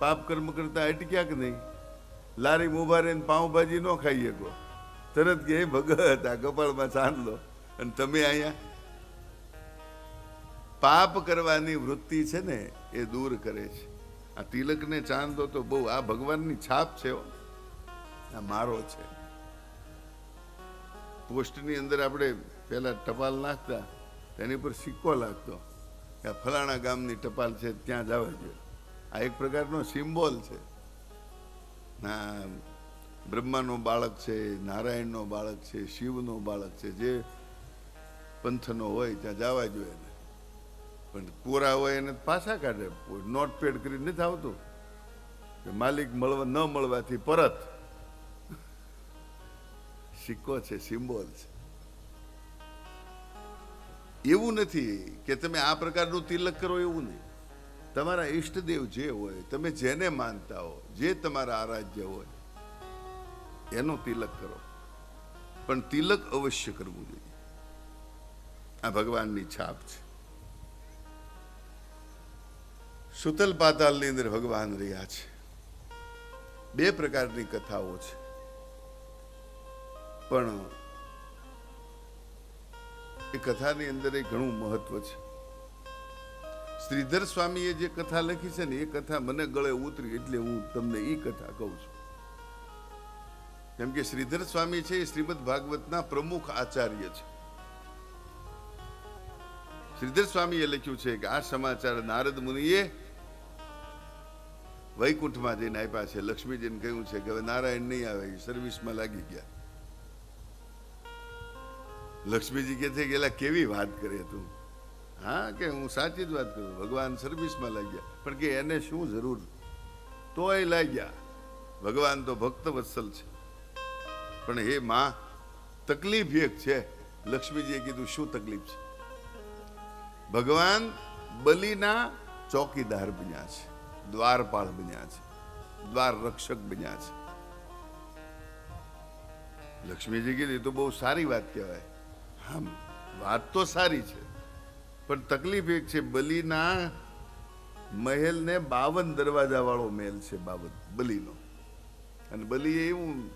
પાપ કર્મ કરતા અટક્યા કે નહીં, લારી ઉભા રહીને પાઉંભાજી ન ખાઈ શકો, તરત કે ભગત આ કપાળમાં ચાંદલો અને તમે અહીંયા. પાપ કરવાની વૃત્તિ છે ને એ દૂર કરે છે. આ તિલક ને ચાંદલો તો બહુ, આ ભગવાનની છાપ છે, આ મારો છે. પોસ્ટની અંદર આપણે પેલા ટપાલ નાખતા તેની ઉપર સિક્કો લાગતો કે ફલાણા ગામની ટપાલ છે ત્યાં જવા જોઈએ. આ એક પ્રકારનો સિમ્બોલ છે. ના, બ્રહ્માનો બાળક છે, નારાયણનો બાળક છે, શિવનો બાળક છે, જે પંથનો હોય ત્યાં જવા જોઈએ. પણ કોરા હોય એને પાછા કાઢે, નોટપેડ કરી નથી આવતું કે માલિક મળવા ન મળવાથી પરત. સિક્કો છે, સિમ્બોલ છે. એવું નથી કે તમે આ પ્રકારનું તિલક કરો, એવું નહીં. તમારા ઈષ્ટદેવ જે હોય, તમે જેને માનતા હો, જે તમારા આરાધ્ય હોય એનો તિલક કરો, પણ તિલક અવશ્ય કરવું જોઈએ. આ ભગવાનની છાપ છે. સુતલ પાતાલની અંદર ભગવાન રહ્યા છે. 2 પ્રકારની કથાઓ છે, પણ એ કથાની અંદર એ ઘણું મહત્વ છે. શ્રીધર સ્વામીએ જે કથા લખી છે ને એ કથા મને ગળે ઉતરી એટલે હું તમને એ કથા કહું છું. કેમ કે શ્રીધર સ્વામી છે એ શ્રીમદ ભાગવતના પ્રમુખ આચાર્ય છે. શ્રીધર સ્વામીએ લખ્યું છે કે આ સમાચાર નારદ મુનિએ વૈકુંઠમાં જઈને આપ્યા છે. લક્ષ્મીજીને કહ્યું છે કે હવે નારાયણ નહીં આવે, એ સર્વિસમાં લાગી ગયા. લક્ષ્મીજી કે છે કે એલા કેવી વાત કરે તું? હા કે હું સાચી જ વાત કરું, ભગવાન સર્વિસમાં લાગ્યા. પણ કે એને શું જરૂર, તોય લાગ્યા. ભગવાન તો ભક્ત વત્સલ છે. પણ હે માં, તકલીફ એક છે. લક્ષ્મીજીએ કીધું શું તકલીફ છે? ભગવાન બલિના ચોકીદાર બન્યા છે, દ્વારપાળ બન્યા છે, દ્વાર રક્ષક બન્યા છે. લક્ષ્મીજી કીધું તો બહુ સારી વાત કહેવાય. હા, વાત તો સારી છે, પણ તકલીફ એક છે. બલિના મહેલને 52 દરવાજા વાળો મહેલ છે, 52 બલિનો. અને બલિએ એવું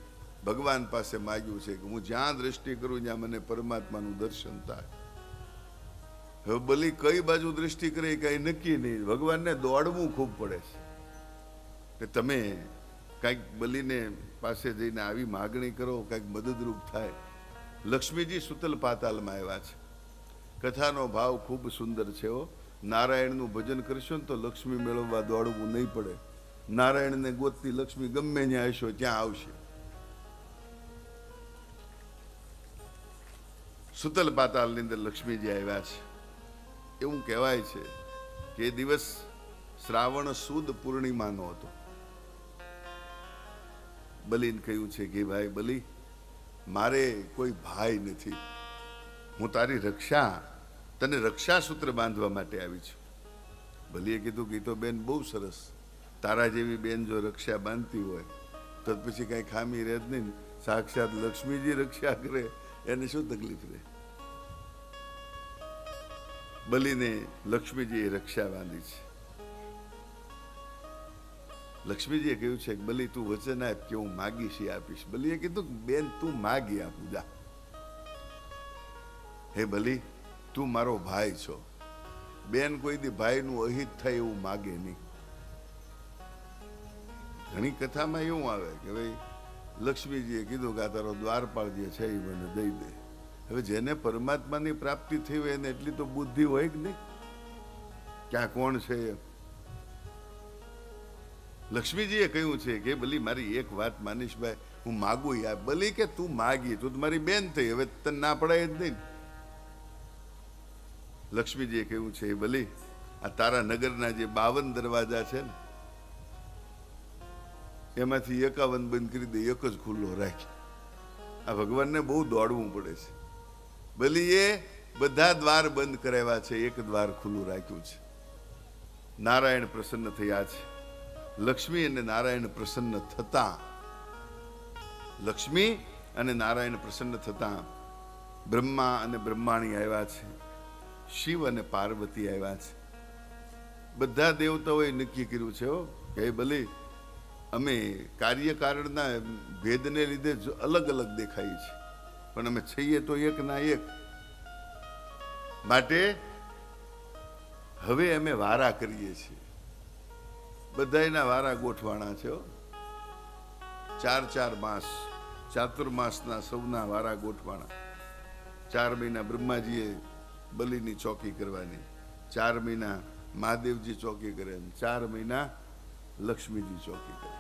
ભગવાન પાસે માગ્યું છે કે હું જ્યાં દ્રષ્ટિ કરું ત્યાં મને પરમાત્માનું દર્શન થાય. હવે બલિ કઈ બાજુ દ્રષ્ટિ કરે કઈ નક્કી નહીં. ભગવાનને દોડવું ખૂબ પડે છે કે તમે કંઈક બલિને પાસે જઈને આવી માગણી કરો, કંઈક મદદરૂપ થાય. લક્ષ્મીજી સુતલ પાતાલમાં આવ્યા છે. કથાનો ભાવ ખૂબ સુંદર છે. નારાયણનું ભજન કરશો ને તો લક્ષ્મી મેળવવા દોડવું નહીં પડે. નારાયણને ગોતતી લક્ષ્મી ગમે ત્યાં હશો ત્યાં આવશે. સુતલ પાતાલની અંદર લક્ષ્મીજી આવ્યા છે. એવું કહેવાય છે કે એ દિવસ શ્રાવણ સુદ પૂર્ણિમાનો હતો. બલિને કહ્યું છે કે ભાઈ બલિ, મારે કોઈ ભાઈ નથી, હું તારી તને રક્ષા સૂત્ર બાંધવા માટે આવી છું. બલિએ કીધું કે તો બેન બહુ સરસ, તારા જેવી બેન જો રક્ષા બાંધતી હોય તો પછી કઈ ખામી રહે જ નહીં. સાક્ષાત લક્ષ્મીજી રક્ષા કરે, એને શું તકલીફ રહે? બલિને લક્ષ્મીજીએ રક્ષા બાંધી છે. લક્ષ્મીજીએ કહ્યું છે કે બલિ તું વચન આપ કે હું માગીશ એ આપીશ. બલિએ કીધું બેન તું માગી આપું જા. હે બલિ, તું મારો ભાઈ છો. બેન કોઈ દી ભાઈનું અહિત થાય એવું માગે નહીં. ઘણી કથામાં એવું આવે કે ભાઈ લક્ષ્મીજીએ કીધું કે આ તારો દ્વારપાળ જે છે એ મને દઈ દે. હવે જેને પરમાત્માની પ્રાપ્તિ થઈ હોય એને એટલી તો બુદ્ધિ હોય કે નહીં, ક્યાં કોણ છે એ. લક્ષ્મીજીએ કહ્યું છે કે બલી મારી એક વાત માનીશ ભાઈ, હું માગું યાર. બલી કે તું માગી, તું મારી બેન થઈ, હવે તને ના પડાય જ નહીં. લક્ષ્મીજીએ કહ્યું છે બલી, આ તારા નગરના જે 52 દરવાજા છે ને એમાંથી 51 બંધ કરી દે, એક જ ખુલ્લો રાખી. આ ભગવાનને બહુ દોડવું પડે છે. બલીએ બધા દ્વાર બંધ કરાવ્યા છે, એક દ્વાર ખુલ્લું રાખ્યું છે. નારાયણ પ્રસન્ન થયા છે. લક્ષ્મી અને નારાયણ પ્રસન્ન થતા, લક્ષ્મી અને નારાયણ પ્રસન્ન થતા બ્રહ્મા અને બ્રહ્માણી આવ્યા છે, શિવ અને પાર્વતી આવ્યા છે. બધા દેવતાઓએ નક્કી કર્યું છે કે બલી અમે કાર્યકારણના ભેદને લીધે અલગ અલગ દેખાય છે, પણ અમે છીએ તો એક ના એક. માટે હવે અમે વારા કરીએ છીએ. બધાયના વારા ગોઠવાણા છે. 4 માસ, ચાતુર્માસના સૌના વારા ગોઠવાણા. 4 મહિના બ્રહ્માજીએ બલિની ચોકી કરવાની, 4 મહિના મહાદેવજી ચોકી કરે, 4 મહિના લક્ષ્મીજી ચોકી કરે.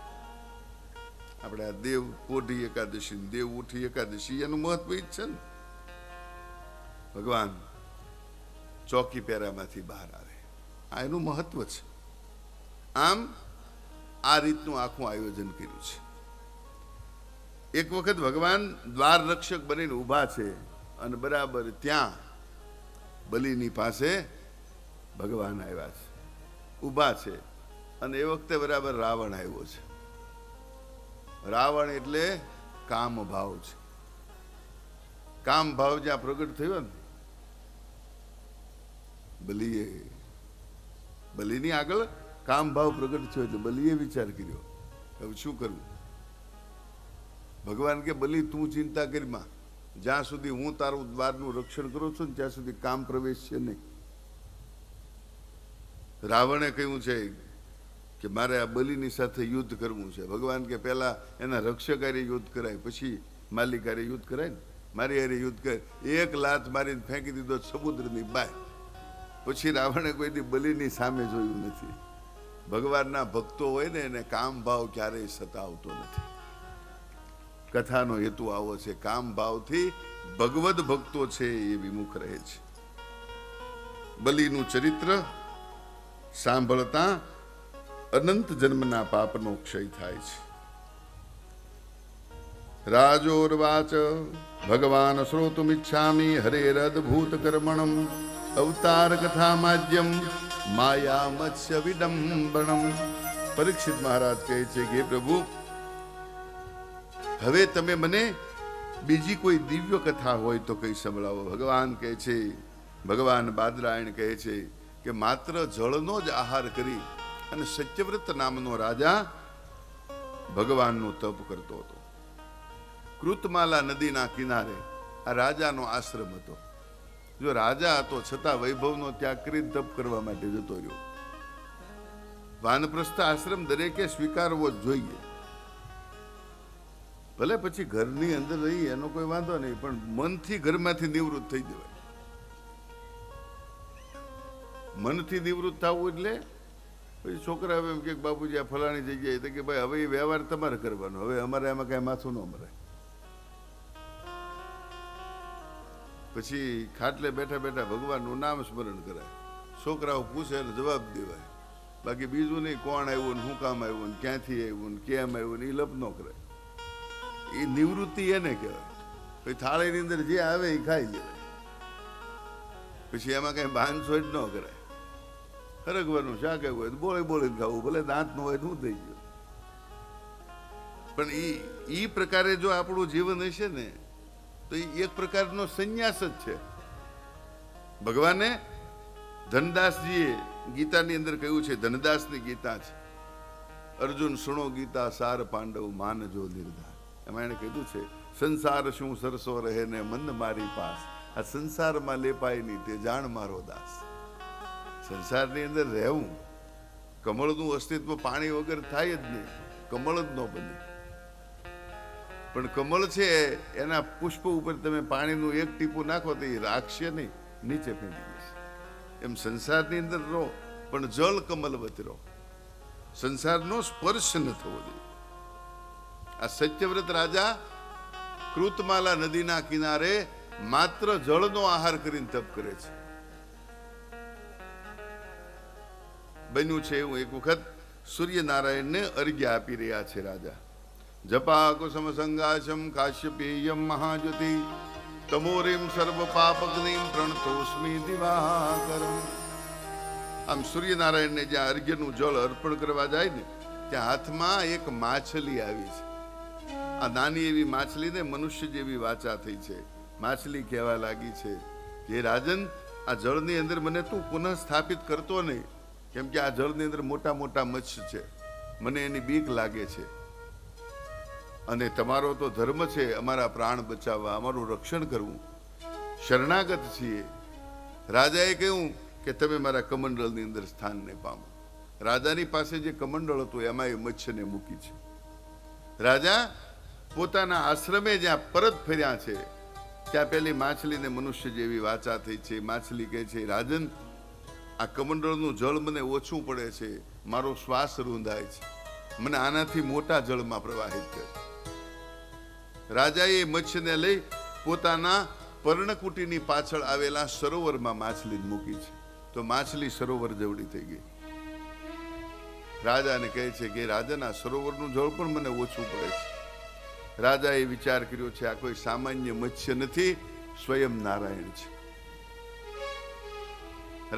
આપણે આ દેવ પોઢી એકાદશી, દેવ ઉઠી એકાદશી, એનું મહત્વ જ છે ને. ભગવાન ચોકી પેરામાંથી બહાર આવે, આ એનું મહત્વ છે. આમ આ રીતનું આખું આયોજન કર્યું છે. એક વખત ભગવાન દ્વાર રક્ષક બનીને ઊભા છે અને બરાબર ત્યાં બલિની પાસે ભગવાન આવ્યા છે, ઊભા છે. અને એ વખતે બરાબર રાવણ આવ્યો છે. રાવણ એટલે કામ ભાવ છે. કામ ભાવ જ્યાં પ્રગટ થયો ને, બલિની આગળ કામ ભાવ પ્રગટ થયો એટલે બલિએ વિચાર કર્યો હવે શું કરવું. ભગવાન કે બલિ તું ચિંતા કરીમાં, જ્યાં સુધી હું તારું દ્વારનું રક્ષણ કરું છું ને ત્યાં સુધી કામ પ્રવેશ છે નહીં. રાવણે કહ્યું છે કે મારે આ બલિની સાથે યુદ્ધ કરવું છે. ભગવાન કે પહેલા એના રક્ષકારે યુદ્ધ કરાય, પછી માલિકારે યુદ્ધ કરાય ને. મારી હારે યુદ્ધ કરે. એક લાત મારીને ફેંકી દીધો સમુદ્રની બહાર. પછી રાવણે કોઈ દી બલિની સામે જોયું નથી. ભગવાનના ભક્તો હોય ને એને કામ ભાવ ક્યારેય સતાવતો નથી. કથાનો હેતુ આવો છે, કામ ભાવથી ભગવદ ભક્તો છે એ વિમુખ રહે છે. બલિનું ચરિત્ર સાંભળતા અનંત જન્મના પાપનો ક્ષય થાય છે. રાજોર્વાચ ભગવાન શ્રોતુમિચ્છામિ હરેરદભૂત કર્મણમ અવતાર કથા માધ્યમ માયા મત્સ્ય વિડંબણમ. પરીક્ષિત મહારાજ કહે છે કે પ્રભુ, હવે તમે મને બીજી કોઈ દિવ્ય કથા હોય તો કઈ સંભળાવો. ભગવાન કહે છે, ભગવાન બાદરાયણ કહે છે કે માત્ર જળનો જ આહાર કરી અને સત્યવ્રત નામનો રાજા ભગવાનનું તપ કરતો હતો. કૃતમાલા નદીના કિનારે આ રાજાનો આશ્રમ હતો. જો રાજા હતો છતાં વૈભવનો ત્યાગ કરી તપ કરવા માટે જતો રહ્યો. વાનપ્રસ્થ આશ્રમ દરેકે સ્વીકારવો જ જોઈએ. ભલે પછી ઘરની અંદર રહી એનો કોઈ વાંધો નહીં, પણ મનથી ઘરમાંથી નિવૃત્ત થઈ જવાય. મનથી નિવૃત્ત થવું એટલે પછી છોકરા હવે એમ કે બાપુજી આ ફલાણી જગ્યાએ, તો કે ભાઈ હવે એ વ્યવહાર તમારે કરવાનો, હવે અમારે એમાં કઈ માથું ન મરાય. પછી ખાટલે બેઠા બેઠા ભગવાનનું નામ સ્મરણ કરાય. છોકરાઓ પૂછે એટલે જવાબ દેવાય. બાકી બીજું નહીં, કોણ આવ્યું ને શું કામ આવ્યું ને ક્યાંથી આવ્યું ને કેમ આવ્યું ને એ લપ ન કરાય. એ નિવૃત્તિ એને કહેવાય. પછી થાળીની અંદર જે આવે એ ખાઈ લેવાય. પછી એમાં કઈ બાંધછોડ ન કરાય. હરગવાનું શાક હોય તો બોળી બોલીને ખાવું, ભલે દાંત ન હોય તો શું થઈ ગયું. પણ એ પ્રકારે જો આપણું જીવન હશે ને તો એ એક પ્રકારનો સંન્યાસ જ છે. ભગવાને ધનદાસજીએ ગીતાની અંદર કહ્યું છે, ધનદાસની ગીતા છે, અર્જુન સુણો ગીતા સાર પાંડવ માનજો નિર્ધાર. એમાં એને કીધું છે, સંસાર શું સરસો રહે ને મન મારી પાસ, આ સંસારમાં લેપાય નહીં તે જાણ મારો દાસ. સંસારની અંદર રહેવું, કમળનું અસ્તિત્વ પાણી વગર થાય જ નહીં, કમળ જ ન બને. પણ કમળ છે એના પુષ્પ ઉપર તમે પાણીનું એક ટીપું નાખો તો એ રાખશે નહીં, નીચે ફેંકી દેશે. એમ સંસારની અંદર રહો પણ જળ કમલવત રહો. સંસારનો સ્પર્શ ન થવો જોઈએ. આ સત્યવ્રત રાજા કૃતમાલા નદીના કિનારે માત્ર જળનો આહાર કરીને તપ કરે છે. બન્યું છે એવું, એક વખત સૂર્યનારાયણને અર્ઘ્ય આપી રહ્યા છે રાજા. જપા કુસમ સંગાશમ કાશ્યપેયમ મહાજ્યોતિ તમોરીમ સર્વ પાપગ્નિમ પ્રણતોસ્મી દિવાકરમ. આમ સૂર્યનારાયણને જ્યાં અર્ઘ્યનું જળ અર્પણ કરવા જાય ને ત્યાં હાથમાં એક માછલી આવી છે. આ નાની એવી માછલીને મનુષ્ય જેવી વાચા થઈ છે. માછલી કહેવા લાગી છે કે રાજન, આ જળની અંદર મને તું પુનઃ સ્થાપિત કરતો નહીં, કેમ કે આ જળની અંદર મોટા મોટા મત્સ્ય છે, મને એની બીક લાગે છે. અને તમારો તો ધર્મ છે અમારા પ્રાણ બચાવવા, અમારું રક્ષણ કરવું, શરણાગત છીએ. રાજાએ કહ્યું કે તમે મારા કમંડળની અંદર સ્થાનને પામો. રાજાની પાસે જે કમંડળ હતું એમાં એ મત્સ્યને મૂકી છે. રાજા પોતાના આશ્રમે જ્યાં પરત ફર્યા છે ત્યાં પેલી માછલીને મનુષ્ય જેવી વાચા થઈ છે. માછલી કહે છે, રાજન, આ કમંડળનું જળ મને ઓછું પડે છે, મારો શ્વાસ રૂંધાય છે, મને આનાથી મોટા જળમાં પ્રવાહિત કર. રાજાએ મત્સ્યને લઈ પોતાના પર્ણકુટીની પાછળ આવેલા સરોવરમાં માછલી મૂકી છે. તો માછલી સરોવર જેવડી થઈ ગઈ. રાજાને કહે છે કે રાજન, આ સરોવરનું જળ પણ મને ઓછું પડે છે. રાજાએ વિચાર કર્યો છે આ કોઈ સામાન્ય મત્સ્ય નથી, સ્વયં નારાયણ છે.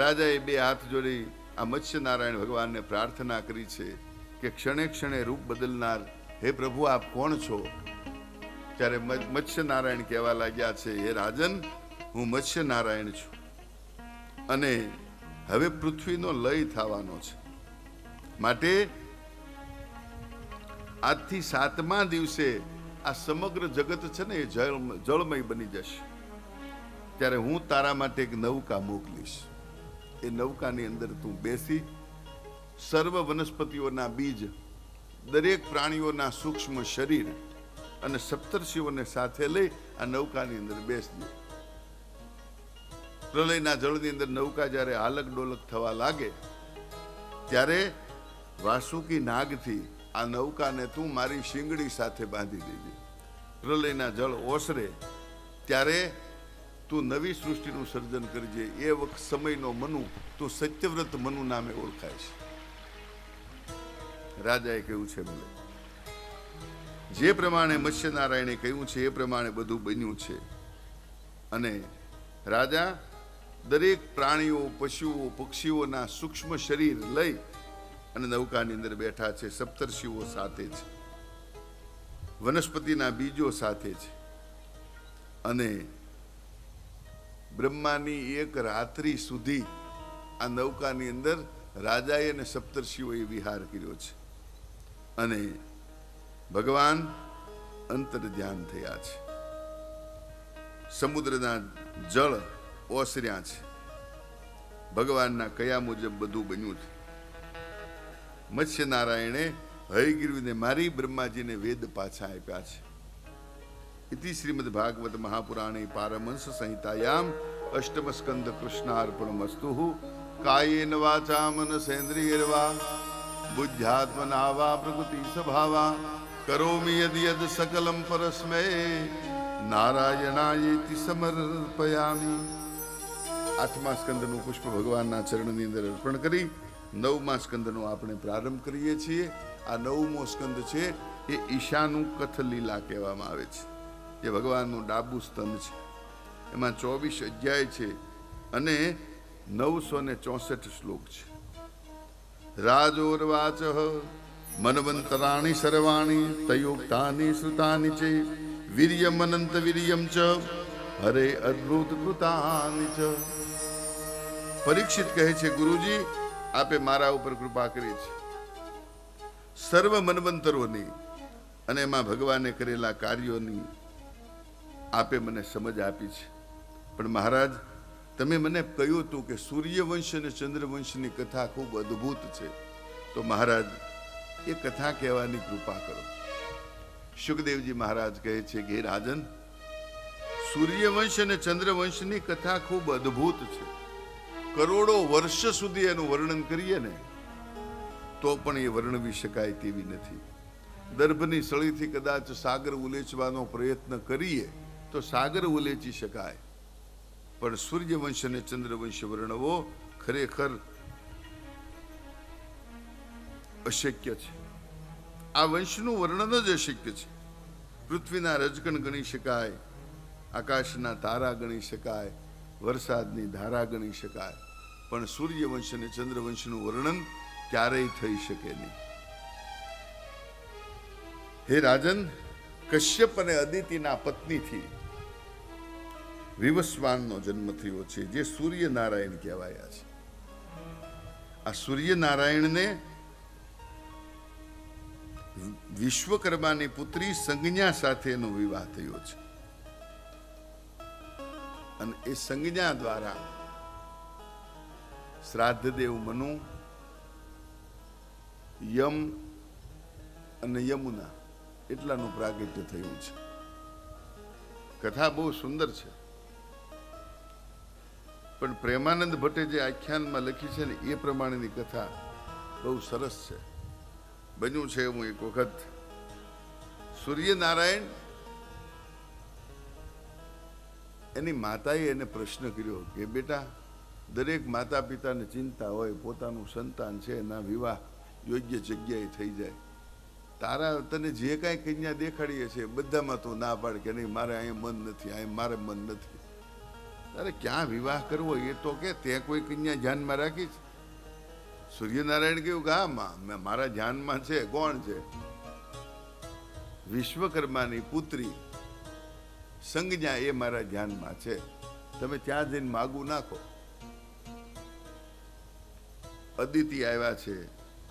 રાજાએ બે હાથ જોડી આ મત્સ્ય નારાયણ ભગવાનને પ્રાર્થના કરી છે કે ક્ષણે ક્ષણે રૂપ બદલનાર હે પ્રભુ, આપ કોણ છો? ત્યારે મત્સ્ય નારાયણ કહેવા લાગ્યા છે, હે રાજન, હું મત્સ્ય નારાયણ છું અને હવે પૃથ્વીનો લય થવાનો છે, માટે આજથી 7મા દિવસે આ સમગ્ર જગત છે ને એ જળમય બની જશે. ત્યારે હું તારા માટે એક નૌકા મોકલીશ. એ નૌકાની અંદર તું બેસી સર્વ વનસ્પતિઓના બીજ, દરેક પ્રાણીઓના સૂક્ષ્મ શરીર અને સપ્તર્ષિઓને સાથે લઈ આ નૌકાની અંદર બેસજો. પ્રલયના જળની અંદર નૌકા જ્યારે હાલક ડોલક થવા લાગે ત્યારે વાસુકી નાગથી આ નૌકાને તું મારી શીંગડી સાથે બાંધી દેજે. પ્રલયના જળ ઓસરે ત્યારે તું નવી સૃષ્ટિનું સર્જન કરજે. એ વખત સમયનો મનુ તું સત્યવ્રત મનુ નામે ઓળખાય છે. રાજાએ કહ્યું છે ભલે, જે પ્રમાણે મત્સ્યનારાયણે કહ્યું છે એ પ્રમાણે બધું બન્યું છે. અને રાજા દરેક પ્રાણીઓ, પશુઓ, પક્ષીઓના સૂક્ષ્મ શરીર લઈ અને નૌકાની અંદર બેઠા છે. સપ્તર્ષિઓ સાથે છે, વનસ્પતિના બીજો સાથે છે. અને બ્રહ્માની એક રાત્રિ સુધી આ નૌકાની અંદર રાજાએ અને સપ્તર્ષિઓએ વિહાર કર્યો છે. અને ભગવાન અંતર ધ્યાન થયા છે. સમુદ્રના જળ ઓસર્યા છે. ભગવાનના કયા મુજબ બધું બન્યું છે. મત્સ્યનારાયણે હયગ્રીવને મારી બ્રહ્માજીને વેદ પાછા આપ્યા છે. ઇતિ શ્રીમદ ભાગવત મહાપુરાણે પારમહંસ સંહિતાયામ અષ્ટમ સ્કંદ કૃષ્ણાર્પણમસ્તુ. કાયેન વાચા મનસેન્દ્રિયર્વા બુદ્ધ્યાત્મના વા પ્રકૃતિ સ્વભાવા કરોમિ યદ યદ સકલમ પરસ્મૈ નારાયણાયેતિ સમર્પયામિ. આઠમા સ્કંદનું પુષ્પ ભગવાનના ચરણની અંદર અર્પણ કરી 9મા સ્કંદનો આપણે પ્રારંભ કરીએ છીએ. આ 9મો સ્કંદ છે એ ઈશાનું કથ લીલા કહેવામાં આવે છે. જે ભગવાનનું ડાબુ સ્તંભ છે. એમાં 24 અધ્યાય છે અને 964 શ્લોક છે. રાજોર્વાચ મનવંતરાણી સર્વાણી તયોક્તાની શ્રુતાની ચે વીર્યમ અનંત વીર્યમ ચ હરે અદ્ભુત કૃતાની ચ. પરીક્ષિત કહે છે, ગુરુજી આપે મારા ઉપર કૃપા કરી છે સર્વ મનવંતરોની અને એમાં ભગવાને કરેલા કાર્યોની આપે મને સમજ આપી છે. પણ મહારાજ, તમે મને કહ્યું હતું કે સૂર્યવંશ અને ચંદ્રવંશની કથા ખૂબ અદ્ભુત છે. તો મહારાજ એ કથા કહેવાની કૃપા કરો. શુકદેવજી મહારાજ કહે છે કે રાજન, સૂર્યવંશ અને ચંદ્રવંશની કથા ખૂબ અદ્ભુત છે. કરોડો વર્ષ સુધી એનું વર્ણન કરીએ ને તો પણ એ વર્ણવી શકાય તેવી નથી. દર્ભની સળીથી કદાચ સાગર ઉલેચવાનો પ્રયત્ન કરીએ તો સાગર ઉલેચી શકાય, પણ સૂર્યવંશ અને ચંદ્રવંશ વર્ણવો ખરેખર અશક્ય છે. આ વંશનું વર્ણન જ અશક્ય છે. પૃથ્વીના રજકણ ગણી શકાય, આકાશના તારા ગણી શકાય, વરસાદની ધારા ગણી શકાય, પણ સૂર્યવંશ અને ચંદ્રવંશનું વર્ણન ક્યારેય થઈ શકે નહીં. હે રાજન, કશ્યપ અને અદિતિના પત્નીથી વિવસ્વાનનો જન્મ થયો છે, જે સૂર્યનારાયણ કહેવાયા છે. આ સૂર્યનારાયણને વિશ્વકર્માની પુત્રી સંજ્ઞા સાથેનો વિવાહ થયો છે. અને એ સંજ્ઞા દ્વારા શ્રાદ્ધદેવ મનુ, યમ અને યમુના એટલાનું પ્રાગટ્ય થયું છે. કથા બહુ સુંદર છે, પણ પ્રેમાનંદ ભટ્ટે જે આખ્યાનમાં લખી છે ને એ પ્રમાણેની કથા બહુ સરસ છે. બન્યું છે હું એક વખત સૂર્યનારાયણ એની માતાએ એને પ્રશ્ન કર્યો કે બેટા, દરેક માતા પિતાને ચિંતા હોય પોતાનું સંતાન છે એના વિવાહ યોગ્ય જગ્યાએ થઈ જાય. તારા તને જે કાંઈ કન્યા દેખાડીએ છે બધામાં તું ના પાડ કે નહીં, મારે અહીંયા મન નથી, અહીંયા મારે મન નથી. તારે ક્યાં વિવાહ કરવો એ તો કે તે કોઈ કન્યા ધ્યાનમાં રાખી છે? સૂર્યનારાયણ કહ્યું કે હા, મારા ધ્યાનમાં છે. કોણ છે? વિશ્વકર્માની પુત્રી સંજ્ઞા એ મારા ધ્યાનમાં છે. તમે ત્યાં જઈને માગું નાખો. અદિતિ આવ્યા છે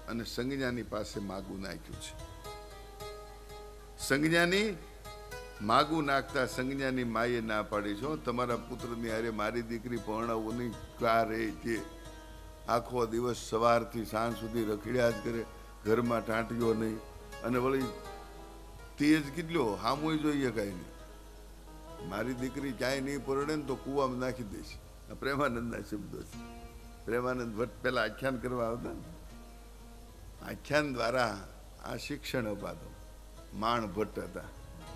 અને સંજ્ઞાની પાસે માગું નાખ્યું છે. સંજ્ઞાની માગું નાખતા સંજ્ઞાની માએ ના પાડી છો, તમારા પુત્રની હારે મારી દીકરી પરણાવવાની કા રે છે. આખો દિવસ સવારથી સાંજ સુધી રખડ્યા જ કરે, ઘરમાં ટાંટ્યો નહીં, અને વળી તેજ કેટલો હામુય જોઈએ કાંઈ નહીં. મારી દીકરી ક્યાંય નહીં પરણે ને તો કૂવામાં નાખી દઈશ. આ પ્રેમાનંદના શબ્દો છે. પ્રેમાનંદ ભટ્ટ પેલા આખ્યાન કરવા આવતા ને, આખ્યાન દ્વારા આ શિક્ષણ અપાતું. માણ ભટ્ટ હતા,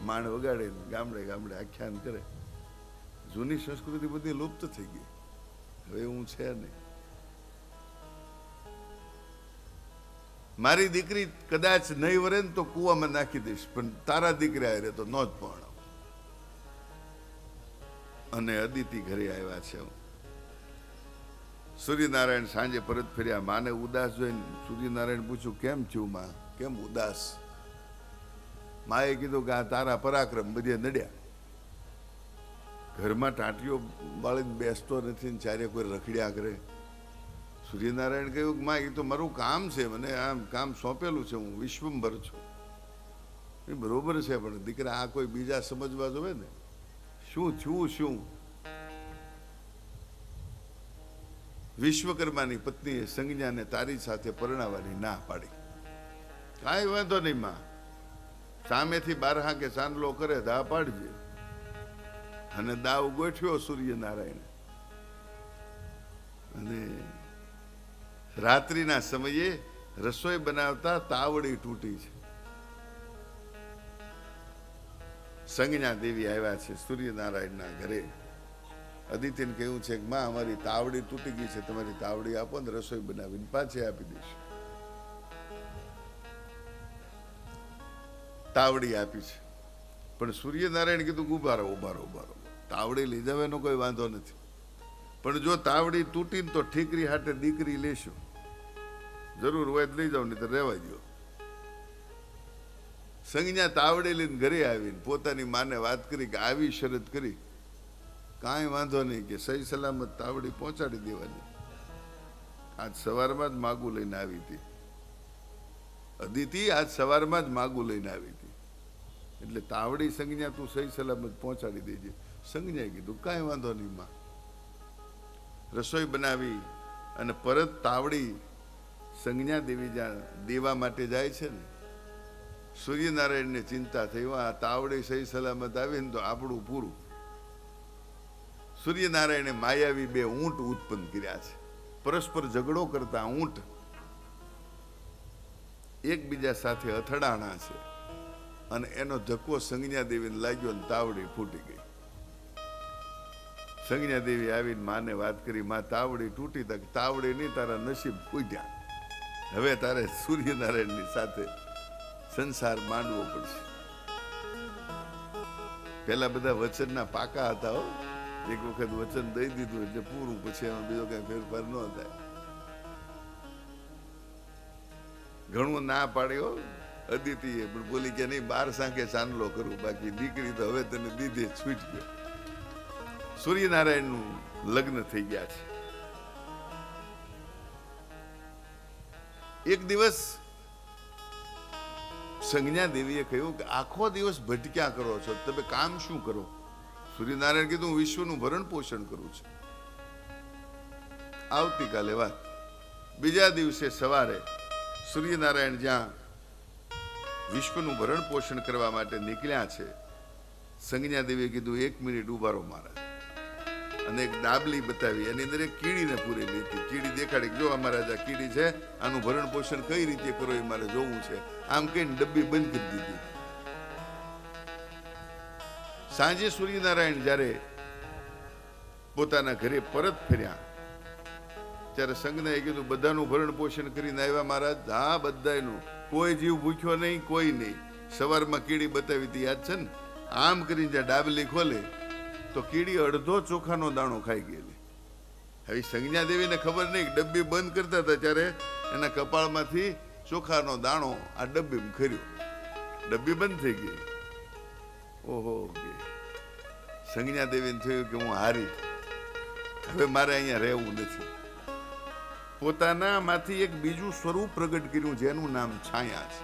માણ વગાડે ગામડે ગામડે આખ્યાન કરે. જૂની સંસ્કૃતિ બધી લુપ્ત થઈ ગઈ, હવે હું છે નહીં. મારી દીકરી કદાચ નહીં વરે ને તો કૂવામાં નાખી દઈશ, પણ તારા દીકરા હારે તો નો જ પરણાવ. અને અદિતિ ઘરે આવ્યા છે. સૂર્યનારાયણ સાંજે પરત ફર્યા. માને ઉદાસ જોઈને સૂર્યનારાયણ પૂછ્યું, કેમ થયું માં, કેમ ઉદાસ? માએ કીધું કે આ તારા પરાક્રમ બધે નડ્યા. ઘરમાં ટાંટીઓ બાળીને બેસતો નથી ને ચારે કોઈ રખડ્યા કરે. સૂર્યનારાયણ કહ્યું કે માં એ તો મારું કામ છે, મને આ કામ સોંપેલું છે, હું વિશ્વંભર છું. એ બરોબર છે, પણ દીકરા આ કોઈ બીજા સમજવા જોવે ને. શું થયું શું? વિશ્વકર્માની પત્નીએ સંજ્ઞાને તારી સાથે પરણાવવાની ના પાડી. કાંઈ વાંધો નહીં માં, સામેથી બારહા કે ચાંદલો કરે તો આ પાડજે. અને દાવ ગોઠવ્યો સૂર્યનારાયણ. અને રાત્રિના સમયે રસોઈ બનાવતા તાવડી તૂટી છે. સંજ્ઞા દેવી આવ્યા છે સૂર્યનારાયણના ઘરે. અદિતિને કહ્યું છે કે માં અમારી તાવડી તૂટી ગઈ છે, તમારી તાવડી આપો ને રસોઈ બનાવીને પાછી આપી દઈશું. તાવડી આપી છે, પણ સૂર્યનારાયણ કીધું ઉભા રહો ઉભા રહો ઉભા રહો, તાવડી લઈ જાવ એનો કોઈ વાંધો નથી, પણ જો તાવડી તૂટીને તો ઠીકરી હાટે દીકરી લેશું. જરૂર હોય તો લઈ જાવ, નહીં તો રહેવા દો. સંજ્ઞા તાવડી લઈને ઘરે આવીને પોતાની માને વાત કરી કે આવી શરત કરી, કાંઈ વાંધો નહીં કે સહી સલામત તાવડી પહોંચાડી દેવાની. આજ સવારમાં જ માગું લઈને આવી હતી અદિતિ, આજ સવારમાં જ માગું લઈને આવી હતી, એટલે તાવડી સંજ્ઞા તું સહી સલામત પહોંચાડી દેજે. સંજ્ઞાએ કીધું કાંઈ વાંધો નહીં માં. રસોઈ બનાવી અને પરત તાવડી સંજ્ઞા દેવી જ્યાં દેવા માટે જાય છે ને, સૂર્યનારાયણને ચિંતા થઈ, આ તાવડી સહી સલામત આવી ને તો આપણું પૂરું. સૂર્યનારાયણે માયાવી બે ઊંટ ઉત્પન્ન કર્યા છે. પરસ્પર ઝઘડો કરતા ઊંટ એકબીજા સાથે અથડાણા છે, અને એનો ધક્કો સંજ્ઞા દેવીને લાગ્યો ને તાવડી ફૂટી ગઈ. સંજ્ઞા દેવી આવીને માને વાત કરી, માં તાવડી તૂટી. તક તાવડી નહીં, તારા નસીબ ફૂટ્યા. હવે તારે સૂર્યનારાયણની સાથે સંસાર માંડવો પડશે. પેલા બધા વચનના પાકા હતા હો. એક વખત વચન દઈ દીધું એટલે પૂરું, પછી એમાં બીજો કઈ ફેરફાર ન થાય. ઘણું ના પાડ્યો અદિતિએ, પણ બોલી કે નહીં, 12 સાંકે ચાંદલો કરું, બાકી દીકરી તો હવે તને દીધે છૂટ ગયો. સૂર્યનારાયણ નું લગ્ન થઈ ગયા છે. એક દિવસ સંજ્ઞા દેવીએ કહ્યું કે આખો દિવસ ભટક્યા કરો છો, તમે કામ શું કરો? સૂર્યનારાયણ કીધું, હું વિશ્વનું ભરણ પોષણ કરું છું. આવતીકાલે વાત. બીજા દિવસે સવારે સૂર્યનારાયણ જ્યાં વિશ્વનું ભરણ પોષણ કરવા માટે નીકળ્યા છે, સંજ્ઞા દેવીએ કીધું 1 મિનિટ ઉભા રહો મારા. અને એક ડાબલી બતાવી, એની અંદર એક કીડીને પૂરેલી હતી. કીડી દેખાડી, જો અમારા આ કીડી છે, આનું ભરણ પોષણ કઈ રીતે કરો એ મારે જોવું છે. આમ કહીને ડબ્બી બંધ કરી દીધી. સાંજે સૂર્યનારાયણ જ્યારે પોતાના ઘરે પરત ફર્યા ત્યારે સંજ્ઞાએ કીધું, બધાનું ભરણ પોષણ કરીને આવ્યા મહારાજ? હા, બધાનું, કોઈ જીવ ભૂખ્યો નહીં, કોઈ નહીં. સવારમાં કીડી બતાવી હતી, યાદ છે ને? આમ કરીને જ્યાં ડાબલી ખોલે તો કીડી અડધો ચોખાનો દાણો ખાઈ ગયેલી. હવે સંજ્ઞા દેવીને ખબર નહીં, ડબ્બી બંધ કરતા હતા ત્યારે એના કપાળમાંથી ચોખાનો દાણો આ ડબ્બીમાં ખર્યો. ડબ્બી બંધ થઈ ગઈ. ઓહો, સંજ્ઞા દેવીને થયું કે હું હારી, હવે મારે અહીંયા રહેવું નથી. પોતાના માંથી એક બીજું સ્વરૂપ પ્રગટ કર્યું, જેનું નામ છાયા છે.